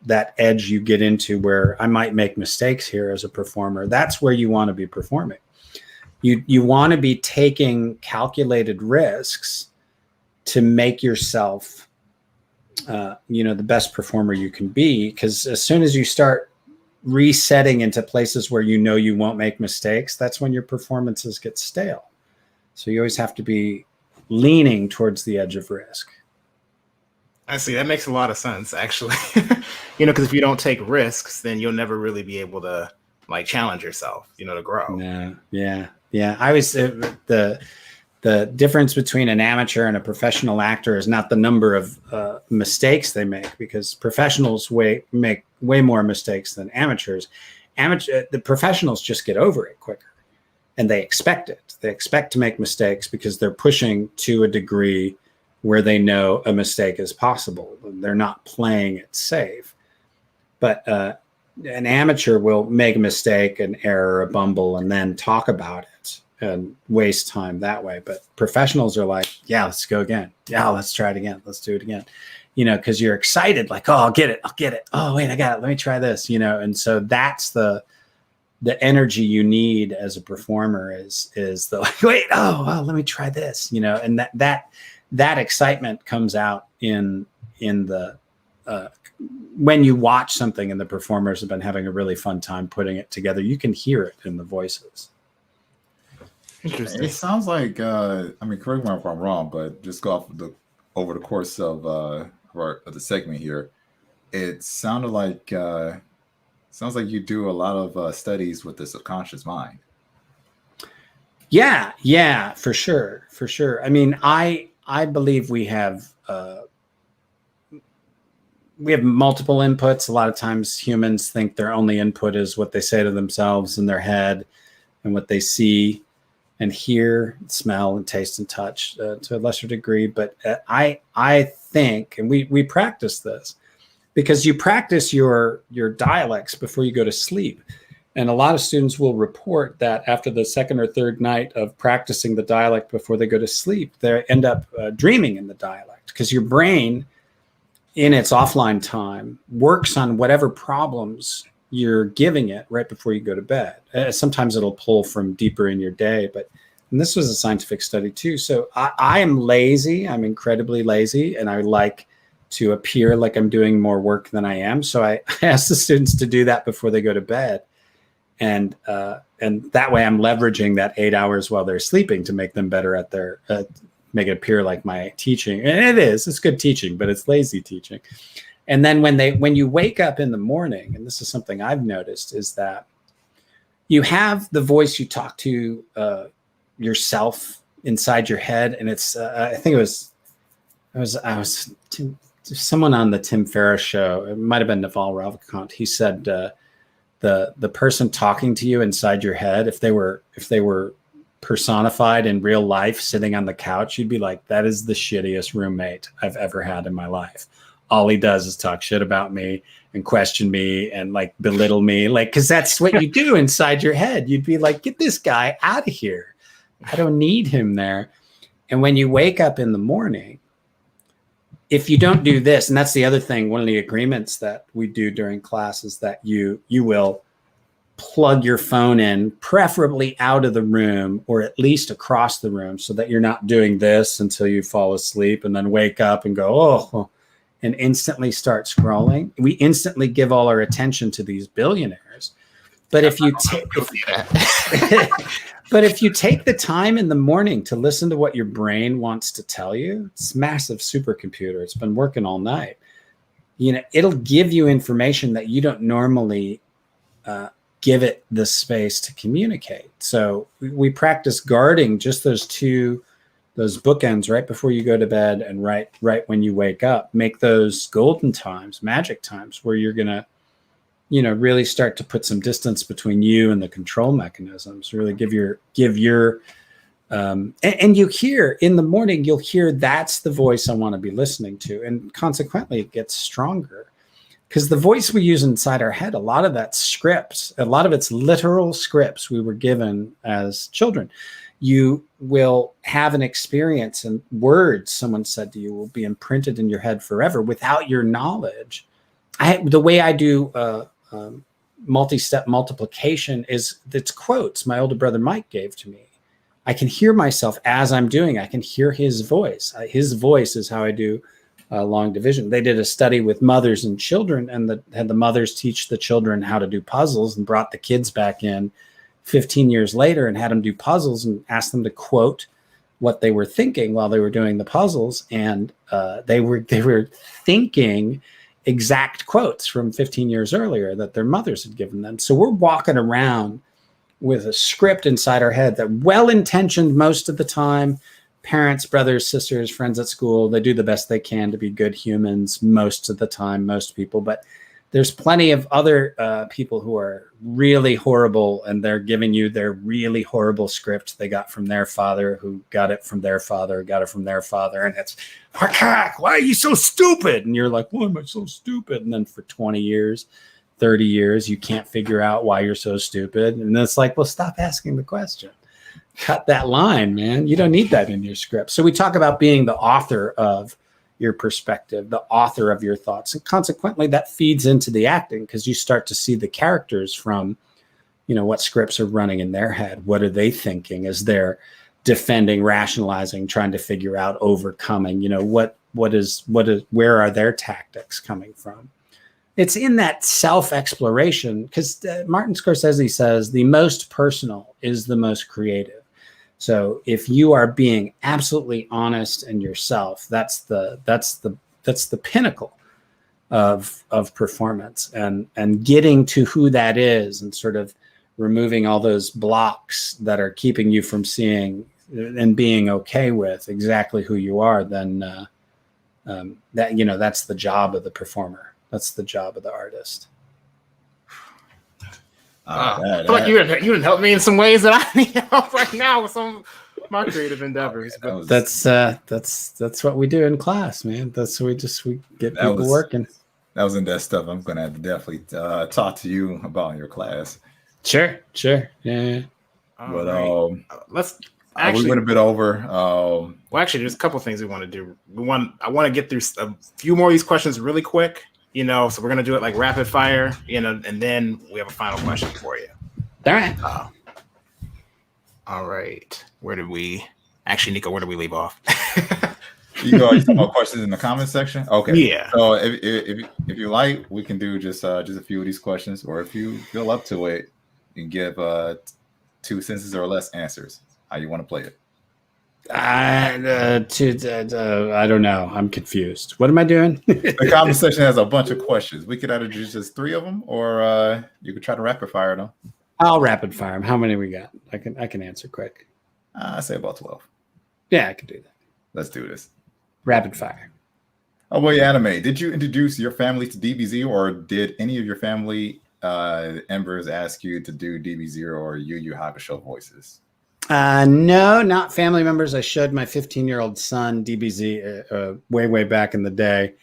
that edge you get into where I might make mistakes here as a performer, that's where you want to be performing. You want to be taking calculated risks to make yourself, the best performer you can be. Because as soon as you start resetting into places where you won't make mistakes, that's when your performances get stale. So you always have to be leaning towards the edge of risk. I see. That makes a lot of sense, actually. Because if you don't take risks, then you'll never really be able to challenge yourself, to grow. Yeah. I always the difference between an amateur and a professional actor is not the number of mistakes they make, because professionals make way more mistakes than amateurs. The professionals just get over it quicker, and they expect it. They expect to make mistakes because they're pushing to a degree where they know a mistake is possible. They're not playing it safe. But an amateur will make a mistake, an error, a bumble, and then talk about it and waste time that way. But professionals are like, yeah, let's go again. Yeah, let's try it again. Let's do it again. Because you're excited, like, oh, I'll get it. Oh, wait, I got it. Let me try this, And so that's the energy you need as a performer is the wait, oh, well, let me try this, and that excitement comes out in the when you watch something and the performers have been having a really fun time putting it together. You can hear it in the voices. Interesting. It sounds like, correct me if I'm wrong, but just go off over the course of the segment here, it sounded like you do a lot of studies with the subconscious mind. Yeah, for sure. I mean, I believe we have multiple inputs. A lot of times humans think their only input is what they say to themselves in their head and what they see and hear, smell, and taste and touch to a lesser degree. But I think, and we practice this, because you practice your dialects before you go to sleep. And a lot of students will report that after the second or third night of practicing the dialect before they go to sleep, they end up dreaming in the dialect, because your brain in its offline time works on whatever problems you're giving it right before you go to bed. Sometimes it'll pull from deeper in your day, and this was a scientific study too. So I am lazy. I'm incredibly lazy, and I like to appear like I'm doing more work than I am. So I ask the students to do that before they go to bed. And that way I'm leveraging that 8 hours while they're sleeping to make them better at their, make it appear like my teaching. And it's good teaching, but it's lazy teaching. And then when you wake up in the morning, and this is something I've noticed, is that you have the voice you talk to yourself inside your head. And it's, I think it was someone on the Tim Ferriss show. It might've been Naval Ravikant. He said, the person talking to you inside your head, if they were personified in real life sitting on the couch, you'd be like, that is the shittiest roommate I've ever had in my life. All he does is talk shit about me and question me and belittle me, because that's what you do inside your head. You'd be like, get this guy out of here. I don't need him there. And when you wake up in the morning, if you don't do this, and that's the other thing, one of the agreements that we do during class is that you will plug your phone in, preferably out of the room or at least across the room, so that you're not doing this until you fall asleep and then wake up and go, oh, and instantly start scrolling. We instantly give all our attention to these billionaires. But if you but if you take the time in the morning to listen to what your brain wants to tell you, it's a massive supercomputer. It's been working all night. It'll give you information that you don't normally give it the space to communicate. So we practice guarding just those bookends right before you go to bed and right when you wake up. Make those golden times, magic times, where you're going to really start to put some distance between you and the control mechanisms. Really give your and you hear in the morning, you'll hear that's the voice I want to be listening to. And consequently, it gets stronger because the voice we use inside our head, a lot of that's scripts, a lot of it's literal scripts we were given as children. You will have an experience and words someone said to you will be imprinted in your head forever without your knowledge. The way I do multi-step multiplication is it's quotes my older brother Mike gave to me. I can hear myself as I'm doing. I can hear his voice. His voice is how I do long division. They did a study with mothers and children, and had the mothers teach the children how to do puzzles, and brought the kids back in 15 years later and had them do puzzles and asked them to quote what they were thinking while they were doing the puzzles. And they were thinking exact quotes from 15 years earlier that their mothers had given them. So we're walking around with a script inside our head that well-intentioned most of the time, parents, brothers, sisters, friends at school, they do the best they can to be good humans most of the time, most people. But there's plenty of other people who are really horrible, and they're giving you their really horrible script they got from their father, who got it from their father, got it from their father. And it's, why are you so stupid? And you're like, why am I so stupid? And then for 20 years, 30 years, you can't figure out why you're so stupid. And it's like, well, stop asking the question. Cut that line, man. You don't need that in your script. So we talk about being the author of your perspective, the author of your thoughts. And consequently, that feeds into the acting, because you start to see the characters from, what scripts are running in their head. What are they thinking as they're defending, rationalizing, trying to figure out, overcoming, where are their tactics coming from? It's in that self-exploration, because Martin Scorsese says the most personal is the most creative. So if you are being absolutely honest in yourself, that's the pinnacle of performance, and getting to who that is, and sort of removing all those blocks that are keeping you from seeing and being okay with exactly who you are. Then that's the job of the performer. That's the job of the artist. I feel like you would help me in some ways that I need help right now with some of my creative endeavors. That's what we do in class, man. That's we get people working. That was in that stuff. I'm gonna have to definitely talk to you about in your class. Sure, yeah. But let's actually we went a bit over. Well, actually, there's a couple of things we want to do. I want to get through a few more of these questions really quick. So we're going to do it like rapid fire, and then we have a final question for you. All right. All right. Nico, where did we leave off? You talking about questions in the comment section? Okay. Yeah. So if you like, we can do just a few of these questions, or if you feel up to it, you can give 2 sentences or less answers. How you want to play it? I don't know. I'm confused. What am I doing? The comment section has a bunch of questions. We could either do just 3 of them, or you could try to rapid fire them. I'll rapid fire them. How many we got? I can answer quick. I say about 12. Yeah, I can do that. Let's do this. Rapid fire. Oh boy, anime. Did you introduce your family to DBZ, or did any of your family members ask you to do DB0 or Yu Hakusho voices? No, not family members. I showed my 15-year-old son DBZ way back in the day,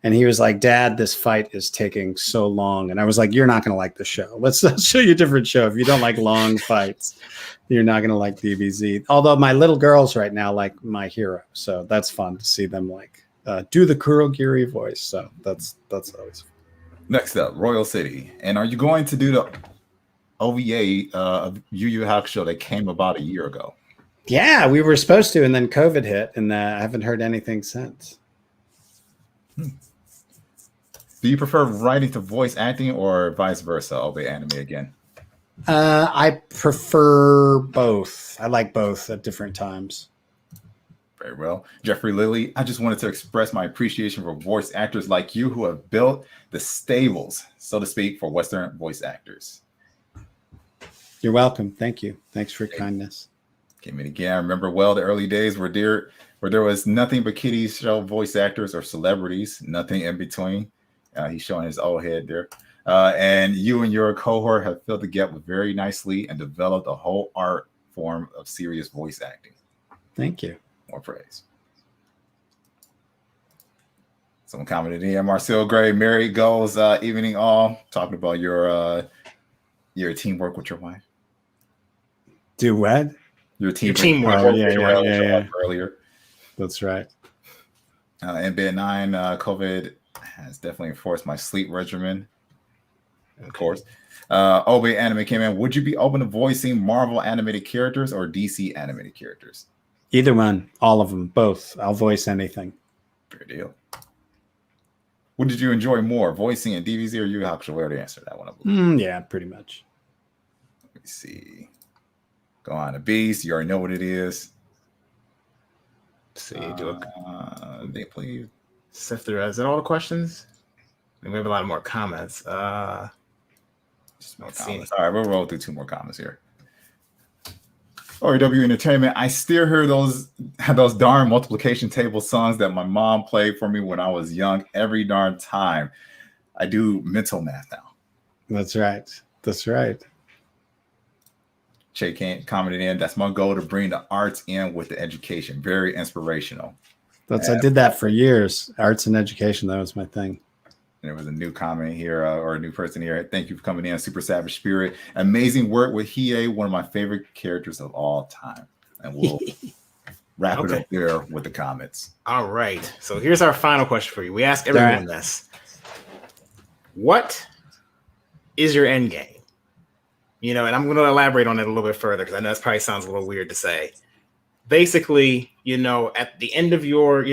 and he was like, "Dad, this fight is taking so long." And I was like, "You're not going to like the show. Let's show you a different show. If you don't like long fights, you're not going to like DBZ." Although my little girls right now like My Hero, so that's fun to see them do the Kurogiri voice. So that's always fun. Next up, Royal City. And are you going to do the OVA of Yu Hakusho that came about a year ago? Yeah, we were supposed to, and then COVID hit, and I haven't heard anything since. Do you prefer writing to voice acting or vice versa? Obey anime again. I prefer both. I like both at different times. Very well. Jeffrey Lilly, I just wanted to express my appreciation for voice actors like you who have built the stables, so to speak, for Western voice actors. You're welcome. Thank you. Thanks for your kindness. Came in again. I remember well the early days where there was nothing but kiddies show voice actors or celebrities, nothing in between. He's showing his old head there. And you and your cohort have filled the gap very nicely and developed a whole art form of serious voice acting. Thank you. More praise. Someone commented in, Marcel Gray, Mary goes, evening all, talking about your teamwork with your wife. Do what? Your teamwork. Yeah. Earlier. That's right. In bed 9, COVID has definitely enforced my sleep regimen. Of course. Obey Anime came in. Would you be open to voicing Marvel animated characters or DC animated characters? Either one. All of them. Both. I'll voice anything. Fair deal. What did you enjoy more, voicing in DBZ or Yu Hakusho? We already answered that one. Yeah, pretty much. Let me see. Go on to Beast. You already know what it is. Let's see. They please Sift through. Is that all the questions? We have a lot more comments. Just more comments. All right, we'll roll through 2 more comments here. ORW Entertainment. I still hear those darn multiplication table songs that my mom played for me when I was young every darn time. I do mental math now. That's right. That's right. Che Kent commented in. That's my goal, to bring the arts in with the education. Very inspirational. I did that for years. Arts and education. That was my thing. There was a new comment here, or a new person here. Thank you for coming in, Super Savage Spirit. Amazing work with Hiei, one of my favorite characters of all time. And we'll wrap it up there with the comments. All right. So here's our final question for you. We ask everyone this. What is your end game? And I'm going to elaborate on it a little bit further because I know this probably sounds a little weird to say. Basically, at the end of your,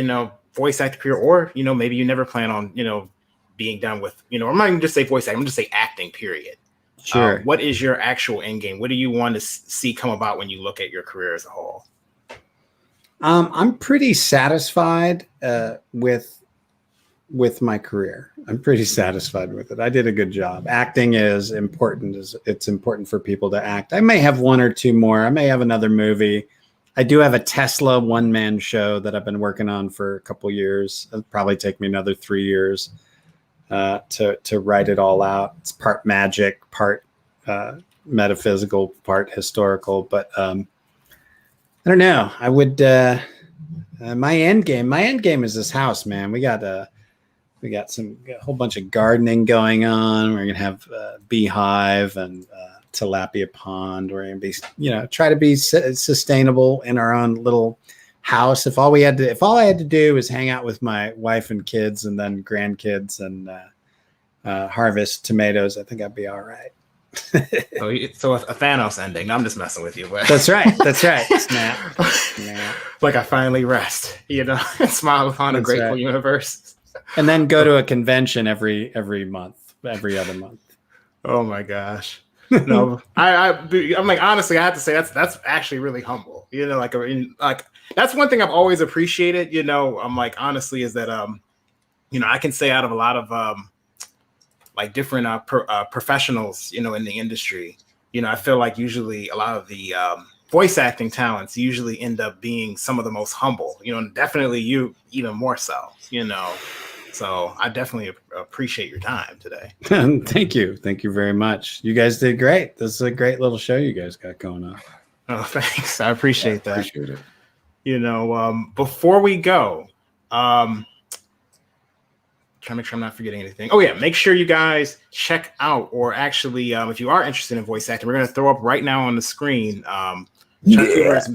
voice acting career, or, maybe you never plan on, being done with, I'm not even just say voice acting, I'm just say acting, period. Sure. What is your actual end game? What do you want to see come about when you look at your career as a whole? I'm pretty satisfied with my career. I'm pretty satisfied with it. I did a good job. Acting is important. It's important for people to act. I may have 1 or 2 more. I may have another movie. I do have a Tesla one-man show that I've been working on for a couple years. It'll probably take me another 3 years to write it all out. It's part magic, part metaphysical, part historical. But I don't know. I would. My end game is this house, man. We got a whole bunch of gardening going on. We're gonna have beehive and tilapia pond. We're gonna be, try to be sustainable in our own little house. If all I had to do was hang out with my wife and kids, and then grandkids, and harvest tomatoes, I think I'd be all right. So a Thanos ending. I'm just messing with you, but That's right. Snap. Like I finally rest, smile upon a grateful universe. And then go to a convention every month, every other month. Oh my gosh. No, I'm like, honestly, I have to say that's actually really humble. Like that's one thing I've always appreciated. I'm like, honestly, is that I can say out of a lot of like different professionals, in the industry, I feel like usually a lot of the voice acting talents usually end up being some of the most humble. And definitely you even more so. So I definitely appreciate your time today. Thank you very much. You guys did great. This is a great little show you guys got going on. Oh, thanks. I appreciate that. Appreciate it. Before we go, trying to make sure I'm not forgetting anything. Oh yeah, make sure you guys check out, or actually, if you are interested in voice acting, we're going to throw up right now on the screen. Chuck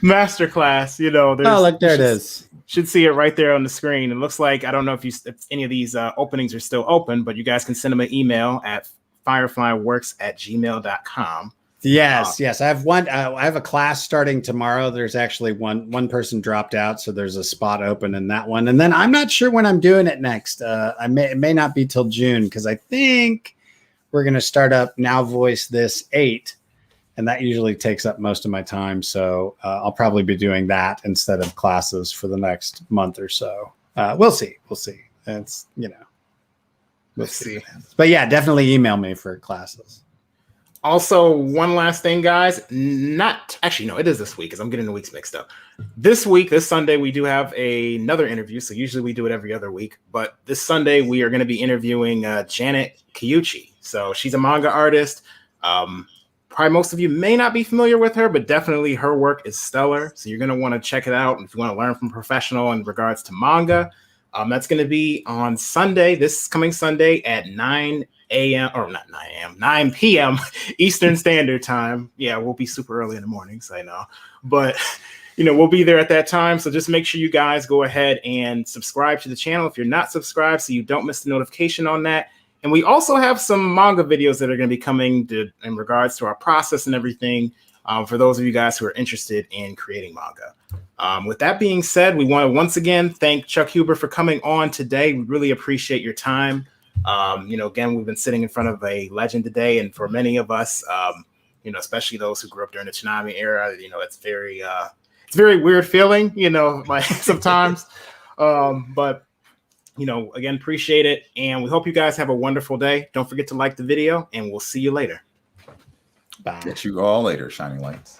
master class. Look, there it is. Should see it right there on the screen. It looks like, I don't know if any of these openings are still open, but you guys can send them an email at fireflyworks@gmail.com. Yes, yes. I have one. I have a class starting tomorrow. There's actually one person dropped out, so there's a spot open in that one. And then I'm not sure when I'm doing it next. It may not be till June because I think we're going to start up Now Voice This 8, and that usually takes up most of my time. So I'll probably be doing that instead of classes for the next month or so. We'll see. We'll see. It's we'll see. But yeah, definitely email me for classes. Also, one last thing, guys. It is this week because I'm getting the weeks mixed up. This Sunday, we do have another interview. So usually we do it every other week. But this Sunday, we are going to be interviewing Janet Kiyuchi. So she's a manga artist. Probably most of you may not be familiar with her, but definitely her work is stellar. So you're going to want to check it out. If you want to learn from a professional in regards to manga, that's going to be on Sunday, this coming Sunday at 9 p.m. Eastern Standard Time. Yeah, we'll be super early in the mornings, I know. But, we'll be there at that time. So just make sure you guys go ahead and subscribe to the channel if you're not subscribed so you don't miss the notification on that. And we also have some manga videos that are going to be coming in regards to our process and everything for those of you guys who are interested in creating manga. With that being said, we want to once again thank Chuck Huber for coming on today. We really appreciate your time. Again, we've been sitting in front of a legend today, and for many of us, especially those who grew up during the Tsunami era, it's very weird feeling, like sometimes. But again, appreciate it, and we hope you guys have a wonderful day. Don't forget to like the video, and we'll see you later. Bye. Get you all later, Shining Lights.